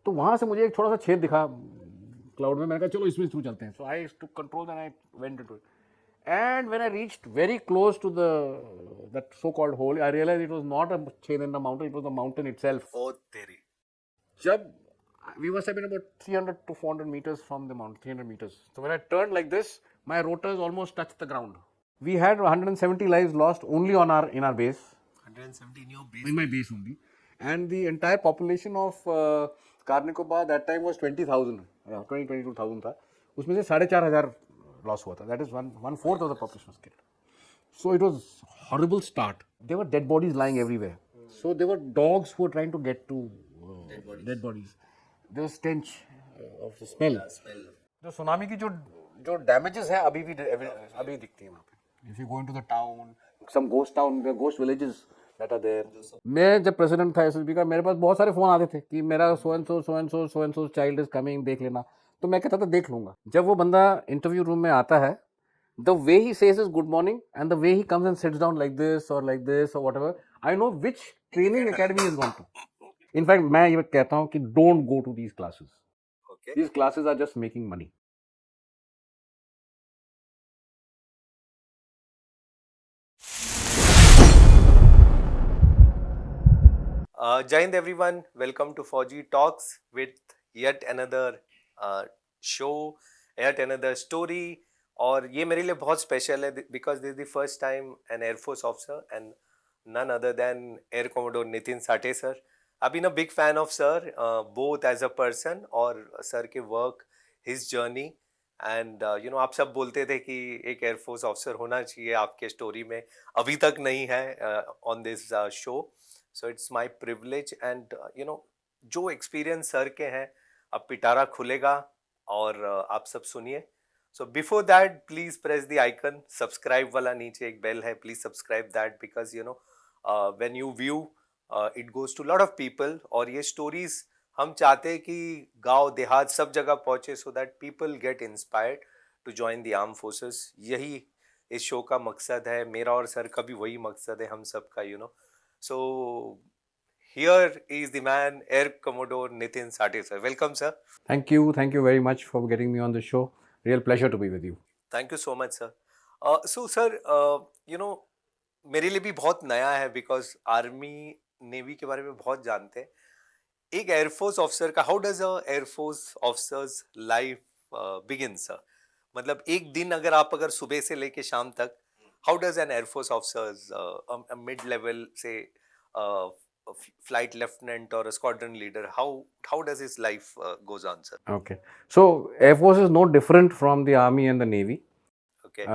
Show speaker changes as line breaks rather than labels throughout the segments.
तो वहाँ से मुझे एक छोटा सा छेद दिखा क्लाउड में, मैंने कहा चलो इसमें थ्रू चलते हैं. So I to control and I went into it. And when I reached very close to that so-called hole, I realized it was not a chain in the mountain; it was the mountain itself.
Oh, तेरी.
जब we were stepping about 300 to 400 meters from the mountain, 300 meters. So when I turned like this, my rotors almost touched the ground. We had 170 lives lost only in our base.
170 in your base.
In my base only, and the entire population of Karnikobar that time was 20,000, 22,000 था. उसमें से 4,500 loss हुआ था. That is one fourth of the population was killed. So it was horrible start. There were dead bodies lying everywhere. So there were dogs who were trying to get to dead bodies. There was stench of the smell.
Smell.
जो tsunami की जो damages है अभी दिखती है वहाँ पे. If you go into the town, some ghost town, there are ghost villages that are there. मैं जब प्रेसिडेंट था एसएसबी का, मेरे पास बहुत सारे फोन आते थे कि मेरा so and so child is coming, देख लेना. तो मैं कहता था देख लूंगा. जब वो बंदा इंटरव्यू रूम में आता है, the way he says his good morning and the way he comes and sits down like this or whatever, I know which training academy he's gone to. In fact, मैं ये कहता हूँ कि don't go to these classes.
Okay.
These classes are just making money.
Jai Hind everyone, welcome to Fauji Talks with yet another show, yet another story. और ये मेरे लिए बहुत स्पेशल है because this the first time an air force officer and none other than air commodore Nitin Sathe sir. I been a big fan of sir both as a person और sir के work, his journey. And you know आप सब बोलते थे कि एक air force officer होना चाहिए आपके स्टोरी में, अभी तक नहीं है on this show. So it's my privilege and you know जो एक्सपीरियंस सर के हैं, अब पिटारा खुलेगा और आप सब सुनिए. So before that, please press the icon, subscribe वाला नीचे एक bell है, please subscribe that because you know when you view it goes to lot of people. और ये stories हम चाहते हैं कि गांव देहात सब जगह पहुंचे so that people get inspired to join the armed forces. यही इस शो का मकसद है, मेरा और सर का भी वही मकसद है, हम सब का, you know. So here is the man, Air Commodore Nitin Sathe sir. Welcome sir.
Thank you very much for getting me on the show. Real pleasure to be with you.
Thank you so much sir. So sir you know मेरे लिए भी बहुत नया है because army navy के बारे में बहुत जानते हैं. एक एयरफोर्स ऑफिसर का how does a air force officers life begin sir? मतलब एक दिन अगर सुबह से लेके शाम तक, how does N air force officers mid level से flight lieutenant or a squadron leader, how does his life goes on sir?
Okay. So Air Force is no different from the Army and the Navy.
Okay.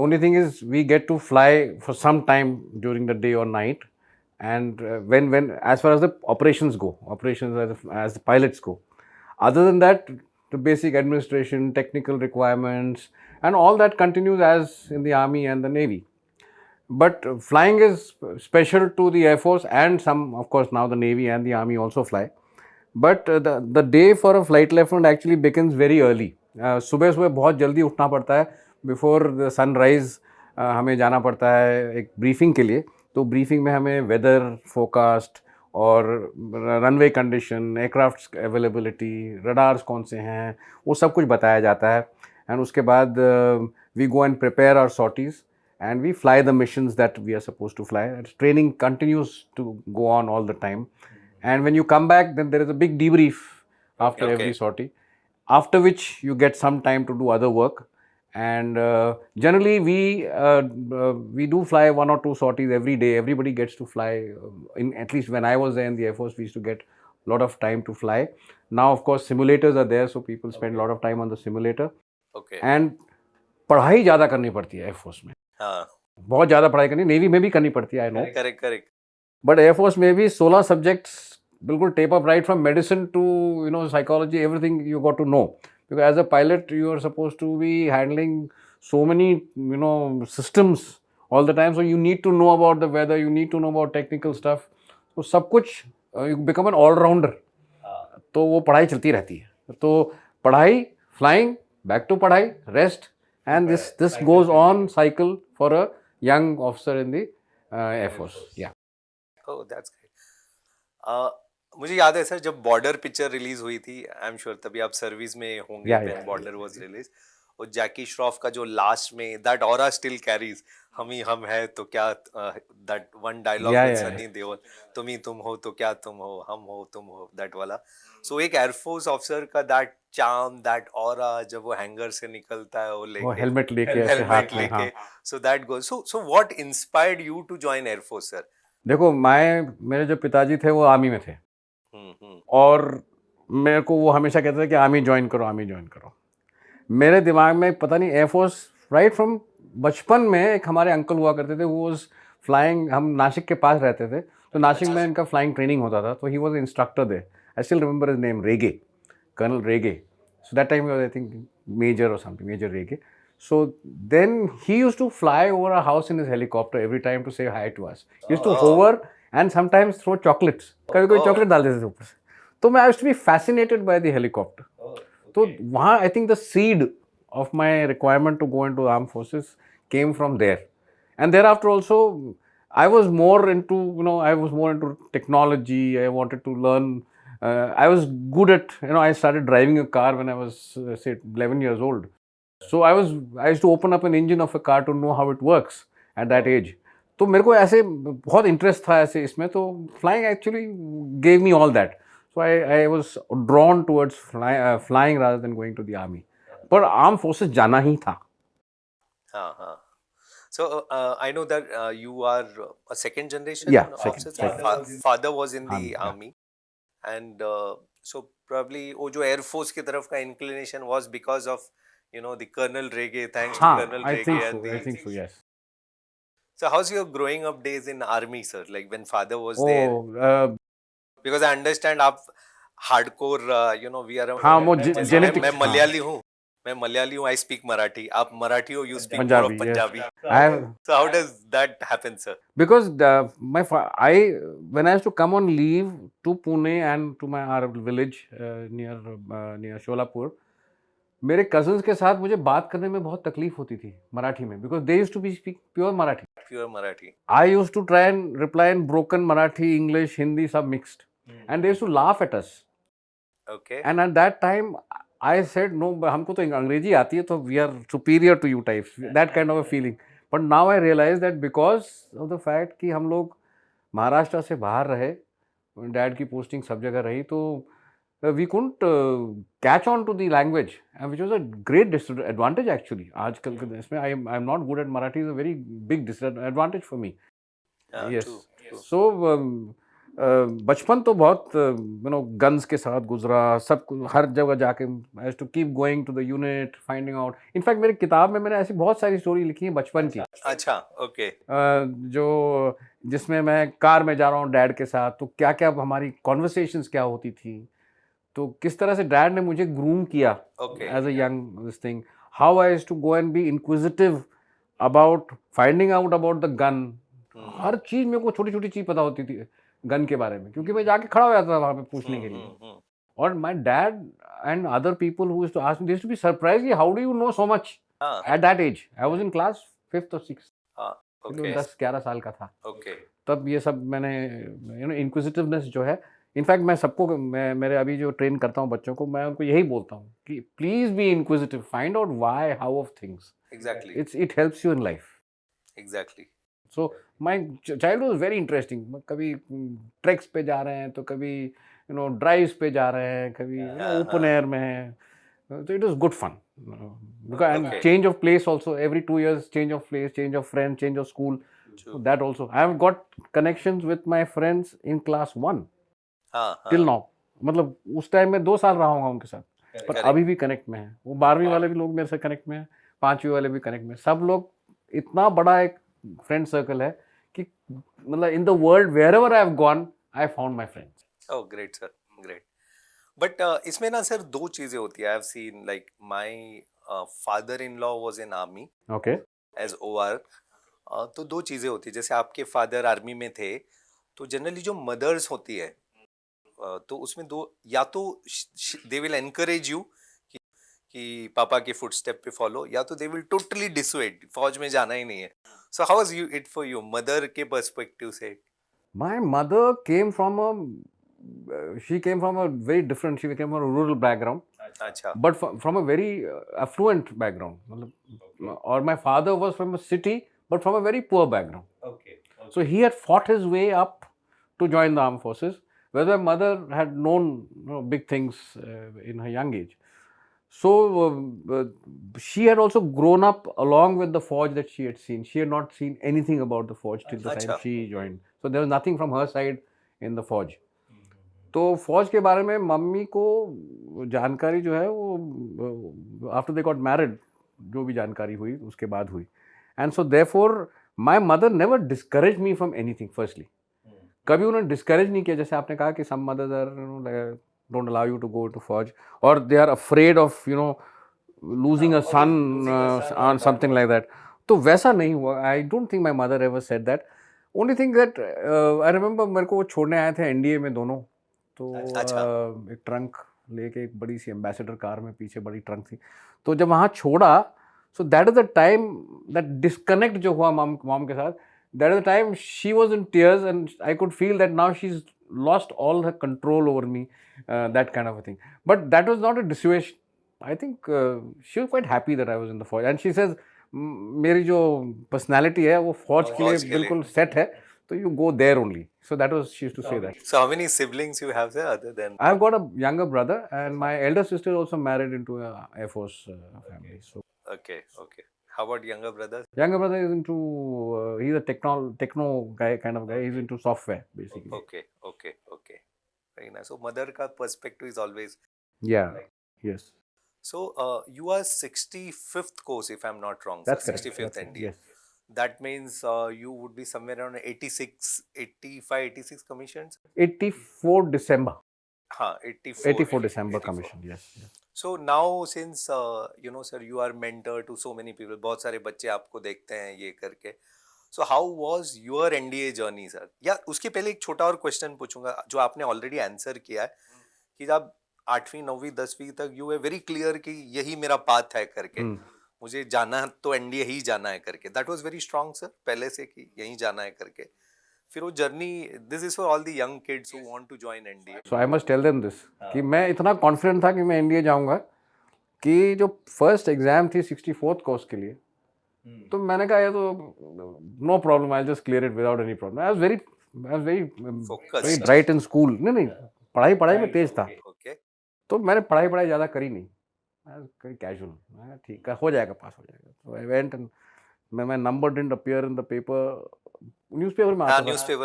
Only thing is we get to fly for some time during the day or night, and when as far as the operations go, as the pilots go. Other than that, the basic administration, technical requirements, and all that continues as in the Army and the Navy. But flying is special to the Air Force, and some, of course, now the Navy and the Army also fly. But the day for a flight lieutenant actually begins very early. सुबह सुबह बहुत जल्दी उठना पड़ता है. Before the sunrise हमें जाना पड़ता है एक ब्रीफिंग के लिए. तो ब्रीफिंग में हमें वेदर फोरकास्ट और runway condition, aircraft availability, radars कौन से हैं, वो सब कुछ बताया जाता है. एंड उसके बाद we go and prepare our sorties and we fly the missions that we are supposed to fly. Training continues to go on all the time. And when you come back, then there is a big debrief after every sortie, after which you get some time to do other work. And generally we do fly 1 or 2 sorties every day. Everybody gets to fly. At least when I was there in the Air Force, we used to get a lot of time to fly. Now, of course, simulators are there, so people spend a lot of time on the simulator.
Okay.
And पढ़ाई ज़्यादा करनी पड़ती है air force में.
हाँ,
बहुत ज़्यादा पढ़ाई करनी, नेवी में भी करनी पड़ती है, I know.
Correct.
But air force में भी 16 सब्जेक्ट्स बिल्कुल tape up right from medicine to you know psychology, everything you got to know. Because as a pilot you are suppose to be handling so many you know systems all the time. So you need to know about the weather, you need to know about technical stuff. तो सब कुछ you become an allrounder. तो वो पढ़ाई चलती रहती है. तो पढ़ाई, फ्लाइंग, बैक टू पढ़ाई, rest, and this goes on cycle for a young officer in the Air Force. Yeah.
Oh, that's great. मुझे याद है सर, जब बॉर्डर पिक्चर रिलीज हुई थी, आई एम श्योर तभी आप सर्विस में होंगे
Yeah,
when
yeah.
Border was release. और जैकी श्रॉफ का जो लास्ट में दैट ऑरा स्टिल कैरीज, हम ही हम है तो क्या, that one dialogue
Yeah,
with
yeah, yeah.
Sunny Deol, तुम ही तुम हो तो क्या तुम हो तुम हो, दैट वाला। सो एक एयरफोर्स ऑफिसर का दैट चार्म, दैट ऑरा, जब वो हैंगर से निकलता है वो
वो
लेके
हेलमेट लेके ऐसे
हेलमेट
हाथ में, हाँ.
लेके, so that goes. So what inspired you to join air force sir?
देखो, मेरे जो पिताजी थे वो आर्मी में थे,
हम्म।
और मेरे को वो हमेशा कहते थे कि आर्मी ज्वाइन करो, आर्मी ज्वाइन करो. मेरे दिमाग में पता नहीं, एयरफोर्स राइट फ्रॉम बचपन में, एक हमारे अंकल हुआ करते थे, वो वाज फ्लाइंग, हम नासिक के पास रहते थे, तो नासिक में इनका फ्लाइंग ट्रेनिंग होता था, तो he was instructor there. I still remember his name, Rege, colonel Rege. So that time I think major और something, major Rege. So then he used to fly over our house in his helicopter every time to say hi to us. He used to hover and sometimes throw chocolates. कभी कोई chocolate डाल देते थे ऊपर से. तो मैं, I used to be fascinated by the helicopter. तो वहाँ I think the seed of my requirement to go into arm forces came from there. And thereafter also I was more into, I was more into technology. I wanted to learn. I was good at, I started driving a car when I was, say, 11 years old. So I used to open up an engine of a car to know how it works at that age. तो मेरे को ऐसे बहुत interest था ऐसे इसमें, तो flying actually gave me all that. So I was drawn towards flying rather than going to the army. पर आर्म फोर्सेस जाना ही था.
हाँ हाँ. So I know that you are a second generation
Yeah, second,
officer.
second.
Father was in the
Army, yeah.
army, and so probably वो जो air force की तरफ का inclination was because of the Colonel Rege. Thanks to
हाँ,
Colonel
I
Rege
think
and
so. I
the.
think so. Yes.
So how's your growing up days in army, sir? Like when father was there,
Oh,
because I understand आप hardcore, we are.
हाँ, वो
जैसे
genetics,
मैं
हाँ,
मलयाली हूँ, I speak Marathi. आप मराठी हो, you speak more
Punjabi.
of
Yes.
Punjabi.
I have,
So how does that happen, sir?
because when I used to come on leave to Pune and to our village near Sholapur, मेरे cousins के साथ मुझे बात करने में बहुत तकलीफ होती थी मराठी में, because they used to be speak pure Marathi.
Pure Marathi.
I used to try and reply in broken Marathi, English, Hindi, सब mixed, and they used to laugh at us.
Okay.
And at that time I said no, हमको तो अंग्रेजी आती है तो we are superior to you types, that kind of a feeling. But now I realize that because of the fact कि हम लोग महाराष्ट्र से बाहर रहे, डैड की पोस्टिंग सब जगह रही, तो we couldn't catch on to the language, which was a great disadvantage actually. आजकल के इसमें I'm not good at Marathi is a very big disadvantage for me. Yes.
True.
So बचपन तो बहुत गन्स के साथ गुजरा, सब हर जगह जाके I used to keep going to the unit, finding out. In fact मेरी किताब में मैंने ऐसी बहुत सारी स्टोरी लिखी है बचपन की.
अच्छा, okay.
जो जिसमें मैं कार में जा रहा हूँ डैड के साथ, तो क्या क्या हमारी कॉन्वर्सेशंस क्या होती थी, तो किस तरह से डैड ने मुझे ग्रूम किया
Okay.
As a young this thing, how I used to go and be inquisitive about finding out about the gun. हर चीज मेरे को छोटी छोटी चीज पता होती थी गन के बारे में, क्योंकि मैं जाके खड़ा हो जाता था वहां पे पूछने के लिए. और my dad and other people who used to ask me, they used to be surprised, how do you know so much
हाँ.
At that age. I was in class 5th और 6th,
हाँ. Okay.
10-11 साल का था.
Okay.
तब ये सब मैंने इंक्विजिटिवनेस जो है, इनफैक्ट मैं सबको, मैं मेरे अभी जो ट्रेन करता हूँ बच्चों को, मैं उनको यही बोलता हूँ कि please be inquisitive, find out why, how of things.
Exactly.
It helps you in life.
Exactly.
So my childhood was very interesting. कभी ट्रैक्स पे जा रहे हैं, तो कभी ड्राइव्स पे जा रहे हैं, कभी ओपन एयर में है, तो it was good fun. And
Okay.
Change of place also, every 2 years change of place, change of friend, change of school.
True.
That also, I have got connections with my friends in class 1
हाँ.
till now. मतलब उस time में 2 साल रहा हूँ उनके साथ, पर
Correct.
अभी भी कनेक्ट में है. वो 12वीं वाले भी लोग मेरे से कनेक्ट में है, 5वीं वाले भी कनेक्ट में. सब लोग, इतना बड़ा एक फ्रेंड सर्कल है कि मतलब in the world wherever I have gone, I found my friends.
Oh, great, sir. Great. But इसमें ना सर दो चीजें होती है. I've seen like my father-in-law was in army
okay.
as OR. तो दो चीजें होती है. जैसे आपके फादर आर्मी में थे, तो जनरली जो मदर्स होती है, तो उसमें दो, या तो दे विल एनकरेज यू कि पापा के फुटस्टेप पे फॉलो, या तो दे विल टोटली डिसुएड, फौज में जाना ही नहीं है. So how was you it for you, mother के पर्सपेक्टिव से?
My mother came from a she came from a very different, she came from a rural background,
अच्छा
but from a very affluent background. Or my father was from a city, but from a very poor background.
okay
So he had fought his way up to join the armed forces, where my mother had known big things in her young age. So she had also grown up along with the forge that she had seen. She had not seen anything about the forge till the time
Acha.
she joined. So there was nothing from her side in the forge. तो फौज के बारे में mummy को जानकारी जो है वो आफ्टर दे गॉट मैरिड जो भी जानकारी हुई उसके बाद हुई. And so therefore my mother never discourage me from anything. Firstly कभी उन्होंने डिस्करेज नहीं किया. जैसे आपने कहा कि some mothers are don't allow you to go to फौज और they are afraid of losing a son on something like that. तो वैसा नहीं हुआ. I don't think my mother ever said that. Only thing that I remember मेरे को वो छोड़ने आए थे एनडीए में दोनों. तो
अच्छा.
एक ट्रंक लेके एक बड़ी सी एम्बेसडर कार में पीछे बड़ी ट्रंक थी. तो जब वहाँ छोड़ा so that is the time that disconnect जो हुआ मॉम के साथ. That is the time she was in tears and I could feel that now she is lost all her control over me. That kind of a thing. But that was not a dissuasion. I think she was quite happy that I was in the forge, and she says मेरी जो personality है वो फौज के लिए बिल्कुल set है, तो you go there only. So that was, she used to say that.
So how many siblings you have there other than?
I've got a younger brother, and my elder sister is also married into a Air Force family. So
Okay. How about younger brothers?
younger brother is into he's a techno guy kind of guy. He's into software basically.
Okay. Very nice. So mother का perspective is always.
Yeah. Yes.
So you are 65th course if I'm not wrong.
That's
sir.
correct.
65th
That's it.
NDA.
Yes.
That means you would be somewhere around 86 commissions.
84 December.
हाँ 84
December commission. Yes.
So now since sir you are mentor to so many people, बहुत सारे बच्चे आपको देखते हैं ये करके. So how was your NDA journey sir? या उसके पहले एक छोटा और क्वेश्चन पूछूंगा जो आपने ऑलरेडी आंसर किया है कि जब 8वीं 9वीं 10वीं तक यू है वेरी क्लियर कि यही मेरा पाथ है करके मुझे जाना तो एनडीए ही जाना है करके. That was very strong sir पहले से कि यही जाना है करके. फिर वो journey this is for all the young kids who want to join NDA.
So I must tell them this कि मैं इतना कॉन्फिडेंट था कि मैं एनडीए जाऊंगा कि जो फर्स्ट एग्जाम थी 64th कोर्स के लिए तो मैंने कहा ये तो no problem I just clear it without any problem. I was very bright in school. नहीं पढ़ाई में तेज था. तो मैंने पढ़ाई ज़्यादा करी नहीं. करी कैजुअल. ठीक है हो जाएगा पास हो जाएगा. तो आई वेंट एंड मैं number didn't appear in the paper. Newspaper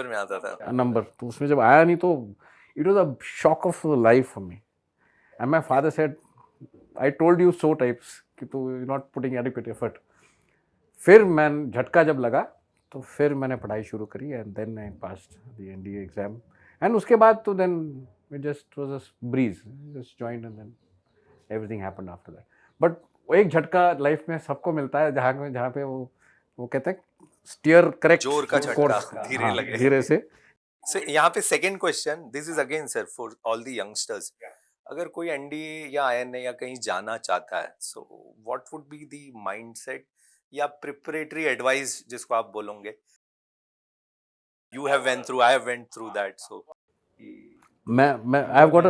में आता था नंबर. तो उसमें जब आया नहीं तो it was a shock of life for me. And my father said I told you so types कि तू you not putting adequate effort. फिर मैं झटका जब लगा तो फिर मैंने पढ़ाई शुरू करी and then I passed the NDA exam. एंड उसके बाद तो then it just was a breeze. Just joined and then everything happened after that. But एक झटका लाइफ में सबको मिलता है जहाँ पे वो कहते हैं स्टीयर करेक्ट
जोर का झटका धीरे लगे
धीरे से.
यहाँ पे second question this is again sir for all the youngsters. अगर कोई एनडीए या आईएनए या कहीं जाना चाहता है so what would be the mindset या प्रिपरेटरी एडवाइस जिसको आप बोलोगे. You have went through I have went through that. So
मैं आई हैव गॉट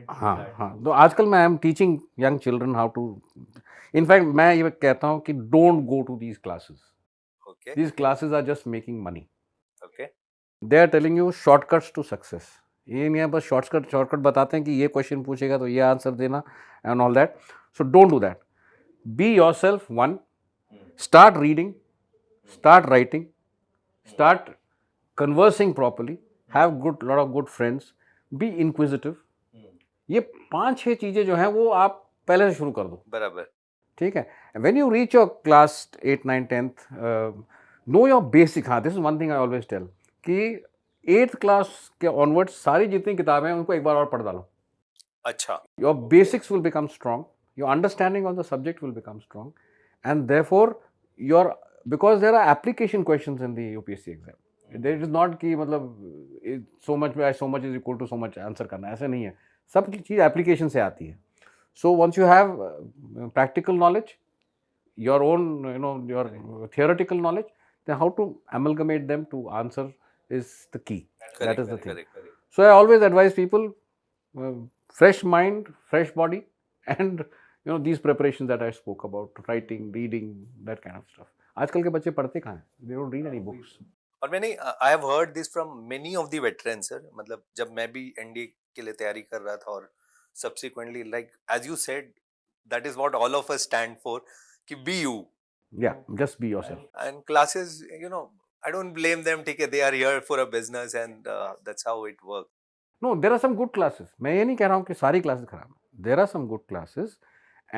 हाँ तो आजकल मैं I am teaching young children how to. In fact मैं ये कहता हूँ कि don't go to these classes. These classes are just making money. They are telling you shortcuts to success. ये नहीं है बस शॉर्टकट बताते हैं कि ये क्वेश्चन पूछेगा तो ये आंसर देना and all that. So don't do that. Be yourself one. Start reading, start writing, start conversing properly, have lot of good friends, be inquisitive. ये 5-6 चीज़ें जो हैं वो आप पहले से शुरू कर दो.
बराबर.
ठीक है. When you reach your class 8, 9, 10th, know your basic. हाँ, this is one thing I always tell कि 8th class के onwards सारी जितनी किताबें हैं उनको एक बार और पढ़ डालो.
अच्छा.
Your basics will become strong. Your understanding of the subject will become strong, and therefore because there are application questions in the UPSC exam. There is not कि मतलब so much is equal to so much answer करना. ऐसा नहीं है. सब चीज़ application से आती है. So once you have practical knowledge, your own your theoretical knowledge, then how to amalgamate them to answer is the key. That is the thing. So I always advise people, fresh mind, fresh body, and these preparations that I spoke about, writing, reading, that kind of stuff. आजकल के बच्चे पढ़ते कहाँ हैं? They don't read any books.
और मैंने I have heard this from many of the veteran sir, मतलब जब मैं भी एनडीए के लिए तैयारी कर रहा था और subsequently like as you said that is what all of us stand for कि be you
Yeah, just be yourself.
and classes, you know, I don't blame them, ठीक है, they are here for a business and that's how it works.
No, there are some good classes. मैं ये नहीं कह रहा हूँ कि सारी क्लासेस खराब हैं. There are some good classes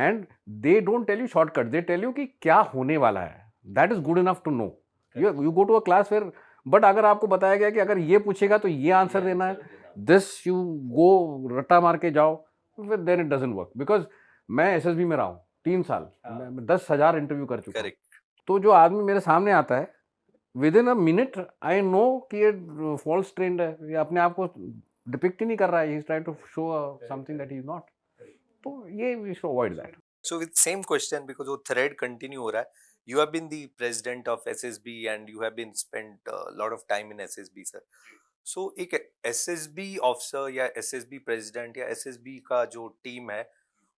and they don't tell you shortcut. They tell you कि क्या होने वाला है. That is good enough to know. You go to a class where, but अगर आपको बताया गया कि अगर ये पूछेगा तो ये आंसर देना है, this you go रट्टा मार के जाओ, then it doesn't work. Because मैं एसएसबी में रहा हूँ 3 साल, मैं 10,000 इंटरव्यू कर चुका हूँ. तो जो आदमी मेरे सामने आता है, with in a minute I know कि ये फॉल्स ट्रेंड है, ये अपने आप को डिपिक्ट ही नहीं कर रहा है, he is trying to show something that he is not. तो ये we should avoid that.
So with same question, because वो thread continue हो रहा है, you have been the president of SSB and you have been spent a lot of time in SSB sir. So एक SSB officer या SSB president या SSB का जो team है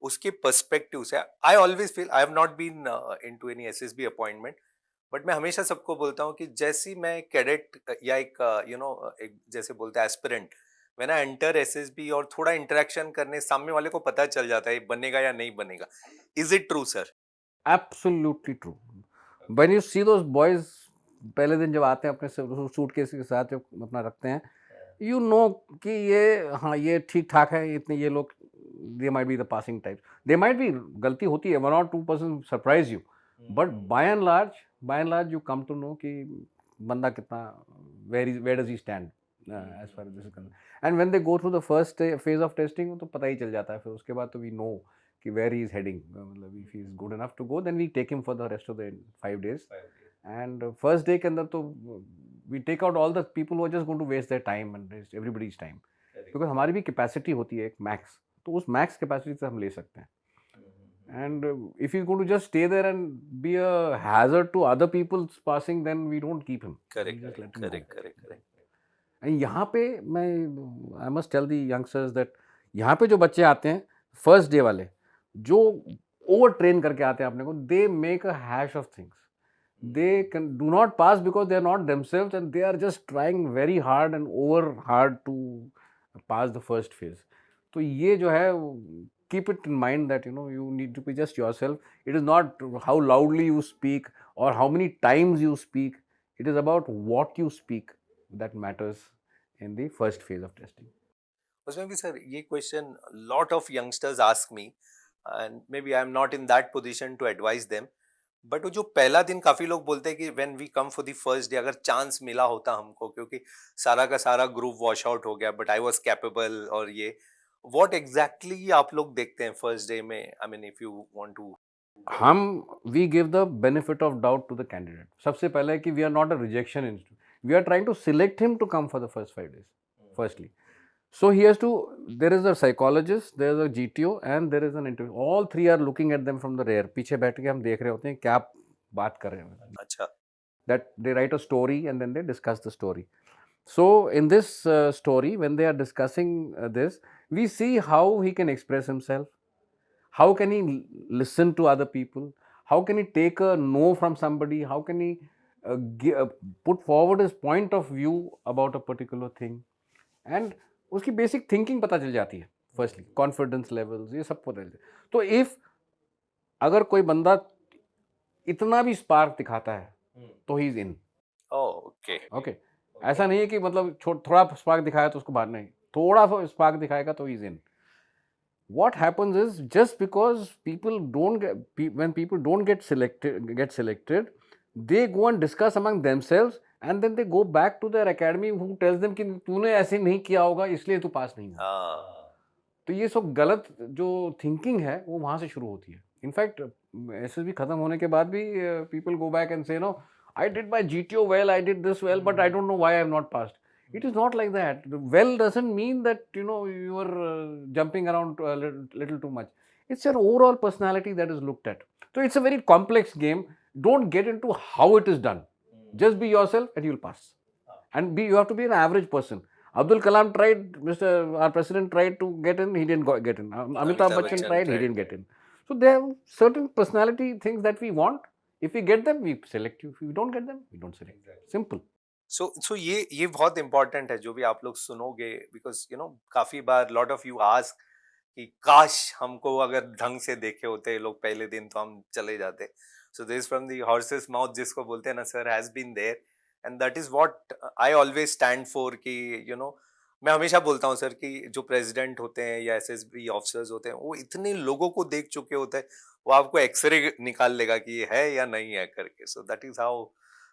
उसके पर्सपेक्टिव से I always feel, I have not been into any SSB appointment, but मैं हमेशा सबको बोलता हूँ कि जैसी मैं कैडेट या एक एक जैसे बोलते हैं aspirant, when I enter SSB और थोड़ा इंटरेक्शन करने, सामने वाले को पता चल जाता है बनेगा या नहीं बनेगा. Is it true sir?
Absolutely true. When you see those boys पहले दिन जब आते हैं अपने सूटकेस के साथ, जो अपना रखते हैं, यू नो कि ये, हाँ, ये ठीक ठाक है, इतने ये लोग, they might be the passing types. They might be, गलती होती है, 1 or 2% surprise you, but by and large you come to know कि बंदा कितना, where does he stand as far as this is concerned. And when they go through the first phase of testing, तो पता ही चल जाता है. फिर उसके बाद तो we know कि where he is heading. मतलब if he is good enough to go, then we take him for the rest of the 5 days. And first day के अंदर तो we take out all the people who are just going to waste their time and waste everybody's time. Because हमारी भी capacity होती है एक max, तो उस मैक्स कैपेसिटी से हम ले सकते हैं. And if you go to just stay there and be a hazard to other peoples passing, then we don't keep him.
Correct.
And यहाँ पे मैं, I must tell the youngsters that यहाँ पे जो बच्चे आते हैं फर्स्ट डे वाले, जो ओवर ट्रेन करके आते हैं अपने को, they make a hash of things. They do not pass because they are not themselves and they are just trying very hard and over hard to pass the first phase. तो ये जो है, keep it in mind that you need to be just yourself. It is not how loudly you speak or how many times you speak. It is about what you speak that matters in the first phase of testing.
उसमें भी sir ये question lot of youngsters ask me and maybe I am not in that position to advise them. But वो जो पहला दिन काफी लोग बोलते हैं कि when we come for the first day, अगर चांस मिला होता हमको, क्योंकि सारा का सारा ग्रुप वॉश आउट हो गया, बट आई वाज कैपेबल, और ये व्हाट एग्जैक्टली आप लोग देखते हैं फर्स्ट डे में? I mean if you want to,
हम we give the benefit of doubt to the candidate. सबसे पहले कि we are not a rejection institute, we are trying to select him to come for the first 5 days firstly. So he has to, there is a psychologist, there is a GTO and there is an interview. All three are looking at them from the rear. पीछे बैठ के हम देख रहे होते हैं क्या बात कर रहे हैं.
अच्छा.
That they write a story and then they discuss the story. So in this story, when they are discussing this, we see how he can express himself, how can he listen to other people, how can he take a no from somebody, how can he put forward his point of view about a particular thing. And उसकी basic thinking पता चल जाती है. Firstly confidence levels, ये सब पता चलता है. तो इफ अगर कोई बंदा इतना भी स्पार्क दिखाता है तो ही इज इन. ओके. ऐसा नहीं है कि मतलब थोड़ा स्पार्क दिखाया तो उसको बाहर, नहीं, थोड़ा स्पार्क दिखाएगा तो he is in. What happens is, just because people don't get, when people don't get selected, they go and discuss among themselves and then they go back to their academy who tells them कि तूने ऐसे नहीं किया होगा इसलिए तू पास नहीं हुआ. तो ये सब गलत जो थिंकिंग है वो वहाँ से शुरू होती है. इनफैक्ट एसएसबी खत्म होने के बाद भी people go back and say, no, I did my GTO well, I did this well, but I don't know why I have not passed. It is not like that. Well doesn't mean that you are jumping around a little too much. It's your overall personality that is looked at. So it's a very complex game. Don't get into how it is done. Just be yourself and you'll pass. And you have to be an average person. Abdul Kalam tried, our president tried to get in, he didn't get in. Amitabh Bachchan tried, he didn't get in. So there are certain personality things that we want. If we get them, we select you. If we don't get them, we don't select. Simple.
सो ये बहुत important है जो भी आप लोग सुनोगे, because you know काफी बार lot of you ask कि काश हमको अगर ढंग से देखे होते ये लोग पहले दिन तो हम चले जाते. So this from the horse's mouth जिसको बोलते हैं ना sir, has been there, and that is what I always stand for. कि यू नो मैं हमेशा बोलता हूँ सर कि जो प्रेसिडेंट होते हैं या एसएसबी ऑफिसर्स होते हैं वो इतने लोगों को देख चुके होते हैं, वो आपको एक्सरे निकाल लेगा कि ये है या नहीं है करके. सो that is how.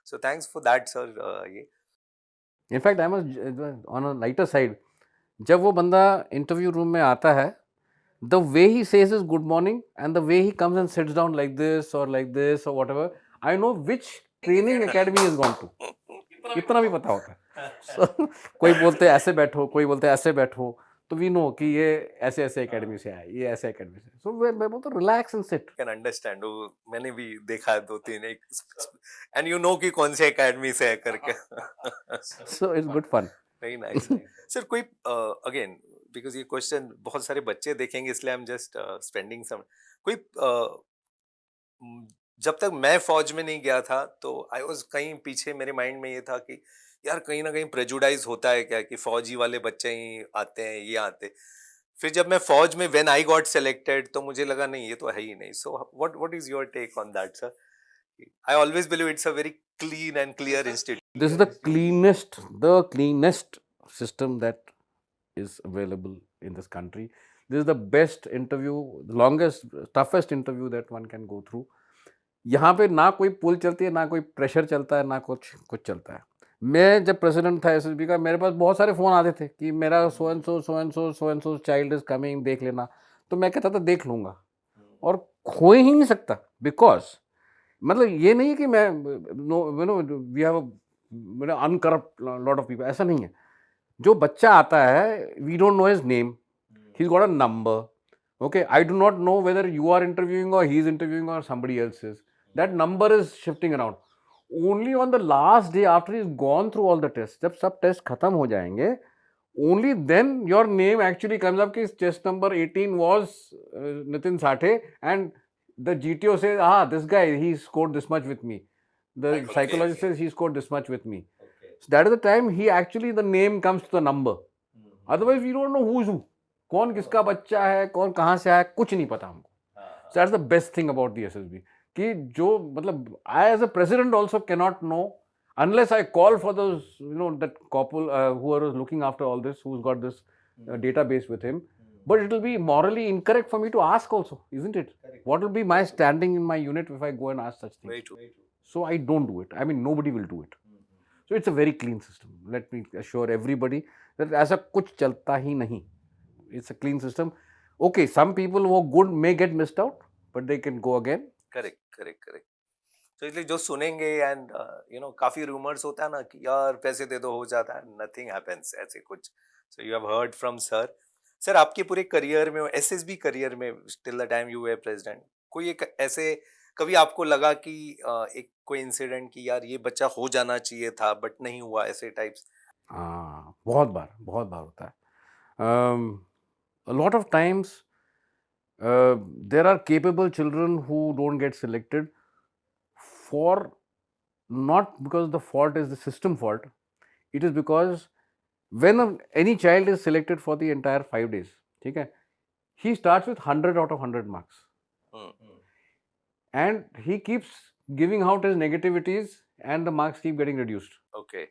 So thanks for that sir. ये
In fact, I must, on a lighter side, जब वो बंदा इंटरव्यू रूम में आता है, the way he says his good morning and the way he comes and sits down like this or whatever, I know which training academy he has gone to. इतना भी पता होता है. So, कोई बोलते हैं ऐसे बैठो, कोई बोलते हैं ऐसे बैठो, तो वी नो कि ये ऐसे ऐसे एकेडमी से आया, ये ऐसे एकेडमी से. सो मैं बोलता हूँ relax and sit.
Can understand. मैंने भी देखा है 2-3 एक, एंड यू नो कि कौन से एकेडमी से है करके.
So it's good fun.
Very nice. Sir कोई अगेन बिकॉज ये क्वेश्चन बहुत सारे बच्चे देखेंगे इसलिए I am just spending some. कोई जब तक मैं फौज में नहीं गया था तो आई वाज कहीं पीछे मेरे माइंड में ये था कि यार कहीं ना कहीं प्रेजुडाइज होता है क्या कि फौजी वाले बच्चे ही आते हैं, ये आते. फिर जब मैं फौज में व्हेन आई गॉट सेलेक्टेड तो मुझे लगा नहीं ये तो है ही नहीं. So what is your take on that sir? I always believe it's a very clean and clear institute.
This is the cleanest system that is available in this country. This is the best interview, the longest, toughest interview that one can go through. यहाँ पे ना कोई पुल चलती है, ना कोई pressure चलता है, ना कुछ कुछ चलता है. मैं जब प्रेसिडेंट था एसएसबी का, मेरे पास बहुत सारे फ़ोन आते थे कि मेरा so and so child is coming, देख लेना. तो मैं कहता था देख लूँगा, और हो ही नहीं सकता. बिकॉज मतलब ये नहीं है कि मैं no we have uncorrupt lot of people, ऐसा नहीं है. जो बच्चा आता है, we don't know his name, he got a number. Okay, I do not know whether you are interviewing or he is interviewing or somebody else is. That number is shifting around. Only on the last day after he's gone through all the tests, जब सब test खत्म हो जाएंगे, only then your name actually comes up कि test number 18 was Nitin Sathe, and the GTO says, this guy, he scored this much with me. The psychologist says he scored this much with me. So that is the time the name comes to the number. Otherwise, we don't know who's who. कौन किसका बच्चा है, कौन कहाँ से आया, कुछ नहीं पता हमको. So that's the best thing about the SSB कि जो मतलब I as a president also can not know unless I call for those, that couple who are looking after all this, who's got this database with him. But it will be morally incorrect for me to ask also, isn't it? Correct. What will be my standing in my unit if I go and ask such things?
Very true.
So I don't do it. I mean, nobody will do it. So it's a very clean system. Let me assure everybody that ऐसा कुछ चलता ही नहीं. It's a clean system. Okay, some people who are good may get missed out, but they can go again.
Correct. तो इसलिए जो सुनेंगे and काफी rumours होता है ना कि यार पैसे दे दो हो जाता है, नथिंग हैपेंस ऐसे कुछ. So you have heard from sir आपके पूरे करियर में, एसएसबी करियर में, till the time you were president, कोई एक ऐसे कभी आपको लगा कि एक कोई इंसिडेंट कि यार ये बच्चा हो जाना चाहिए था बट नहीं हुआ, ऐसे टाइप्स?
हाँ, बहुत बार होता है. A lot of times there are capable children who don't get selected for, not because the fault is the system fault. It is because when any child is selected for the entire 5 days, ठीक है, he starts with 100 out of 100 marks. And he keeps giving out his negativities and the marks keep getting reduced. Okay.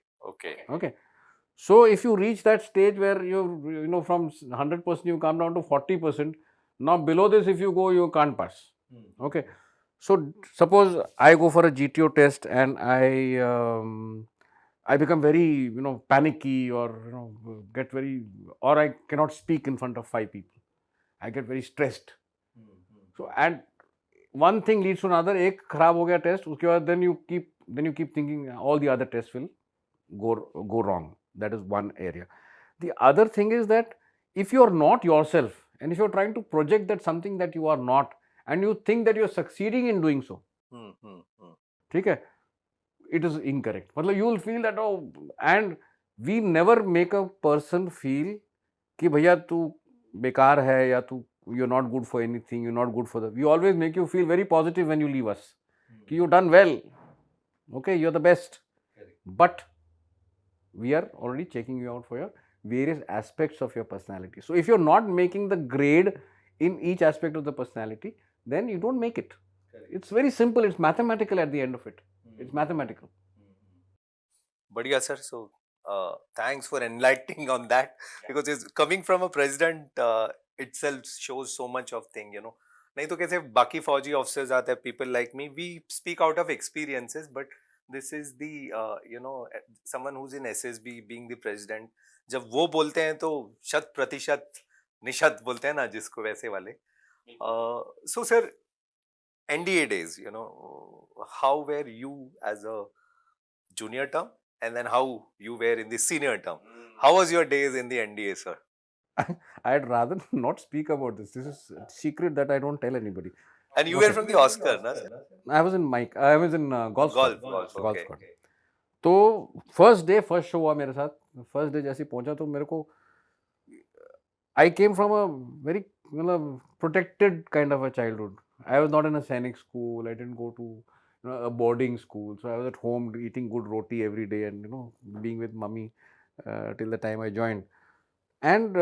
So if you reach that stage where you from 100% you come down to 40%, now below this if you go, you can't pass. Okay. So suppose I go for a GTO test and I become very panicky, or get very, or I cannot speak in front of 5 people. I get very stressed. So and one thing leads to another. एक खराब हो गया test, उसके बाद then you keep thinking all the other tests will go wrong. That is one area. The other thing is that if you are not yourself, and if you are trying to project that something that you are not, and you think that you are succeeding in doing so, ठीक है, it is incorrect. मतलब you will feel that, and we never make a person feel कि भैया तू बेकार है या तू you are not good for anything, you not good for the, we always make you feel very positive when you leave us कि you done well, okay, you're the best. But we are already checking you out for your various aspects of your personality. So if you're not making the grade in each aspect of the personality, then you don't make it. It's very simple. It's mathematical at the end of it. It's mathematical.
बढ़िया sir. So thanks for enlightening on that, because it's coming from a president itself shows so much of thing, you know. नहीं तो कैसे बाकी फौजी officers आते हैं, people like me, we speak out of experiences, but this is the you know, someone who's in SSB being the president, जब वो बोलते हैं तो शत प्रतिशत निशत बोलते हैं ना जिसको, वैसे वाले. So sir, NDA days, you know, how were you as a junior term, and then how you were in the senior term? How was your days in the NDA, sir?
I'd rather not speak about this. This is a secret that I don't tell anybody.
And you
Okay.
were from the Oscar, na sir?
I was in I was in golf squad.
Golf,
golf
okay.
squad. तो first day first show हुआ मेरे साथ. First day जैसे ही पहुंचा तो मेरे को, I came from a very, मतलब protected kind of a childhood. I was not in a Sainik school. I didn't go to a boarding school, so I was at home eating good roti every day and being with mummy till the time I joined. And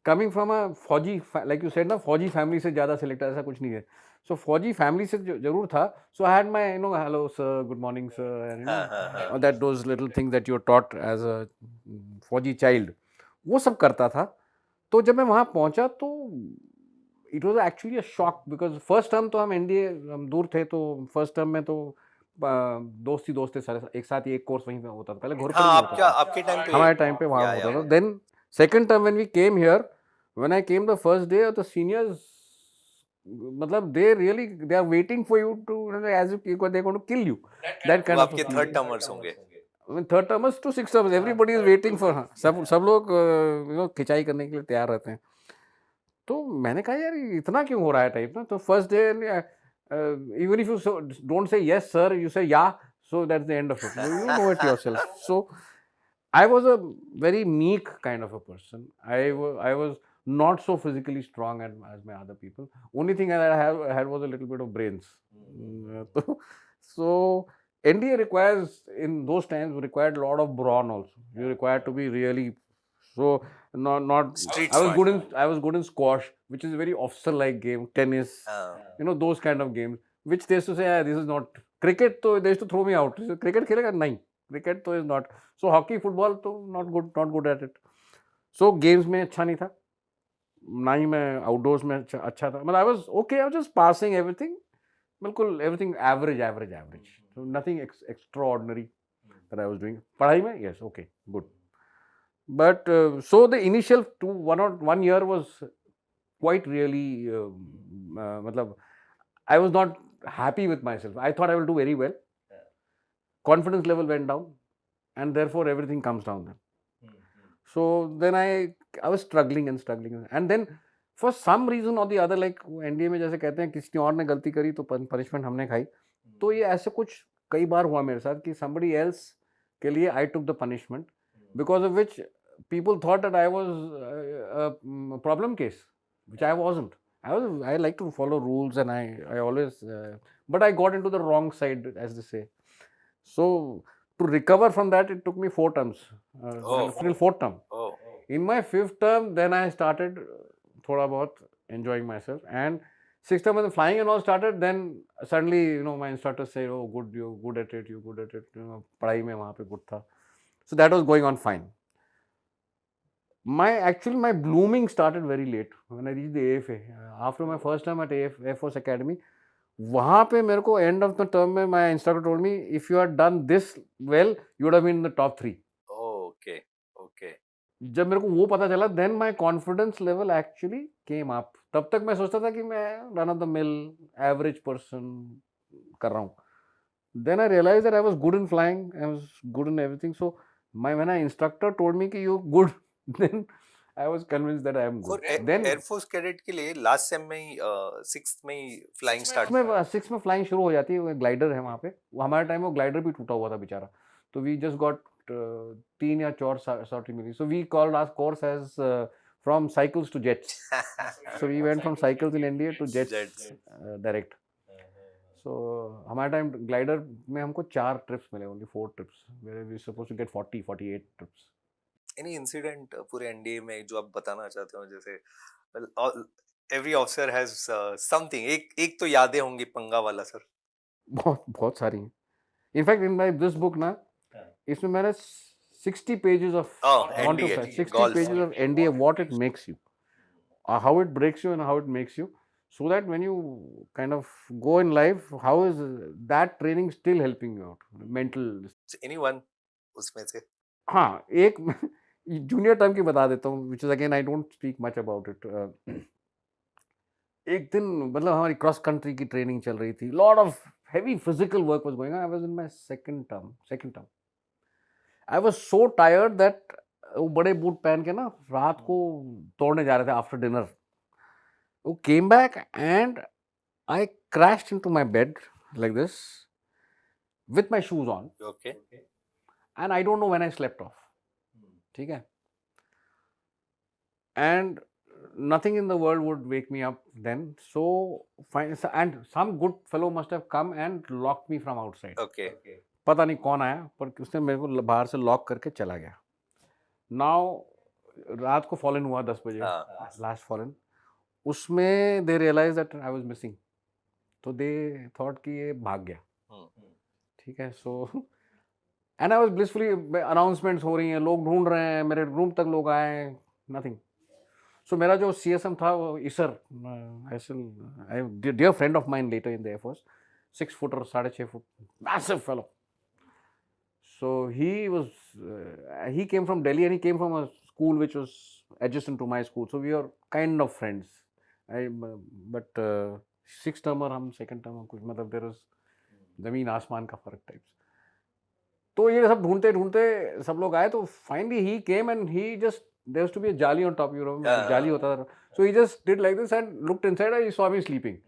coming from a फौजी, like you said ना, फौजी family से ज़्यादा select ऐसा कुछ नहीं है. सो फौजी फैमिली से जरूर था. So I had my hello sir, good morning sir, and that those little things that you are taught as a फौजी चाइल्ड, वो सब करता था. तो जब मैं वहाँ पहुँचा तो it was actually a shock, because first term तो हम एनडीए, हम दूर थे, तो फर्स्ट टर्म में तो दोस्त ही दोस्त थे सारे, एक साथ ही एक कोर्स वहीं पे होता था. पहले घोरपड़ी में होता था,
आपके टाइम पे,
हमारे टाइम पे वहाँ होता था. Then second term when we came here, when I came the first day, the seniors, मतलब they really, they are waiting for you to, as if they going to kill you, that kind of.
आपके third termers होंगे.
Third termers to six termers, everybody is waiting for, सब लोग खिंचाई करने के लिए तैयार रहते हैं. तो मैंने कहा यार इतना क्यों हो रहा है टाइप ना. तो first day, even if you don't say yes sir, you से या, so that's the end of it. You know it yourself. So I was a very meek kind of a person. I was not so physically strong as my other people. Only thing that I had was a little bit of brains. So NDA requires, in those times, required a lot of brawn also. You required to be really, so not
Street
I was
smart.
good in squash, which is a very officer like game. Tennis, those kind of games, which they used to say, this is not cricket. So they used to throw me out. Cricket खेलेगा नहीं, cricket तो is not. So hockey, football तो not good at it. So games में अच्छा नहीं था, ना ही मैं outdoors में अच्छा था. मतलब I was okay, I was just passing everything, बिल्कुल everything average. So nothing extraordinary that I was doing. पढ़ाई में yes, okay, good. But so the initial 1 year was quite really, matlab, I was not happy with myself. I thought I will do very well. Confidence level went down, and therefore everything comes down then. So then I was struggling, and then for some reason or the other, like NDA में जैसे कहते हैं किसी और ने गलती करी तो punishment हमने खाई. तो ये ऐसे कुछ कई बार हुआ मेरे साथ कि somebody else के लिए I took the punishment, because of which people thought that I was a problem case, which I wasn't. I like to follow rules, and I always, but I got into the wrong side, as they say. So to recover from that, it took me 4 terms, till 4th term. In my 5th term, then I started thoda bahut enjoying myself, and 6th term when the flying and all started, then suddenly my instructor said, oh good, you're good at it, padhai mein wahan pe good tha. So that was going on fine. My blooming started very late when I reached the AFA. After my first time at Air Force Academy, वहाँ पे मेरे को end of the term में my instructor told me, if you had done this well, you would have been in the top 3.
Okay.
जब मेरे को वो पता चला, then my confidence level actually came up. तब तक मैं सोचता था कि मैं run of the mill average person कर रहा हूँ. Then I realized that I was good in flying, I was good in everything. So when my instructor told me कि you're good, then I was convinced that I am good. Then
Air Force Cadet के लिए last sem में ही 6th में ही flying start.
6 में flying शुरू हो जाती है. ग्लाइडर है वहाँ पे. हमारे टाइम में ग्लाइडर भी टूटा हुआ था बेचारा. तो we just got तीन या चार सॉर्टी मिली. So we called our course as from cycles to jets. So we went from cycles in India to jets direct. So हमारे टाइम ग्लाइडर में हमको 4 ट्रिप्स मिले, only 4 trips. Where we supposed to get 48 trips.
Any incident पूरे NDA में जो आप बताना चाहते हो, जैसे एवरी ऑफिसर हैज समथिंग, एक तो यादें होंगी पंगा वाला सर.
बहुत सारी हैं. In fact in my this book ना, इसमें मैंने 60 pages of
NDA,
60
golf.
pages of NDA, what it makes you, how it breaks you and how it makes you, so that when you kind of go in life, how is that training still helping you out, mental.
Anyone उसमें से?
हाँ, एक junior term की बता देता हूँ, which is again I don't speak much about it. एक दिन मतलब हमारी क्रॉस कंट्री की ट्रेनिंग चल रही थी, lot of heavy physical work was going on. I was in my second term. I was so tired that वो बड़े बूट पहन के ना रात को दौड़ने जा रहे थे आफ्टर डिनर. वो came back and I crashed into my bed like this with my shoes on,
okay.
and I don't know when I slept off. ठीक है. And nothing in the world would wake me up then. So fine, and some good fellow must have come and locked me from outside.
Okay.
पता नहीं कौन आया, पर उसने मेरे को बाहर से लॉक करके चला गया. नाउ रात को फॉलन हुआ 10 बजे, लास्ट फॉलन. उसमें they realize that I was missing, तो दे थॉट कि ये भाग गया. ठीक है. So and I was blissfully, announcements हो रही हैं, लोग ढूंढ रहे हैं, मेरे रूम तक लोग आए, नथिंग. सो मेरा जो CSM था वो ईसर, dear friend of mine later in the air force, 6 footer, 6.5 foot, massive fellow. So he came from Delhi and he came from a school which was adjacent to my school. So we were kind of friends. But 6th term और हम 2nd term, कुछ मतलब there was जमीन आसमान का फर्क types. तो ये सब ढूंढते ढूंढते सब लोग आए, तो finally he came and he just, there used to be a jali on top, you know, जाली होता था. So he just did like this and looked inside and he saw me sleeping.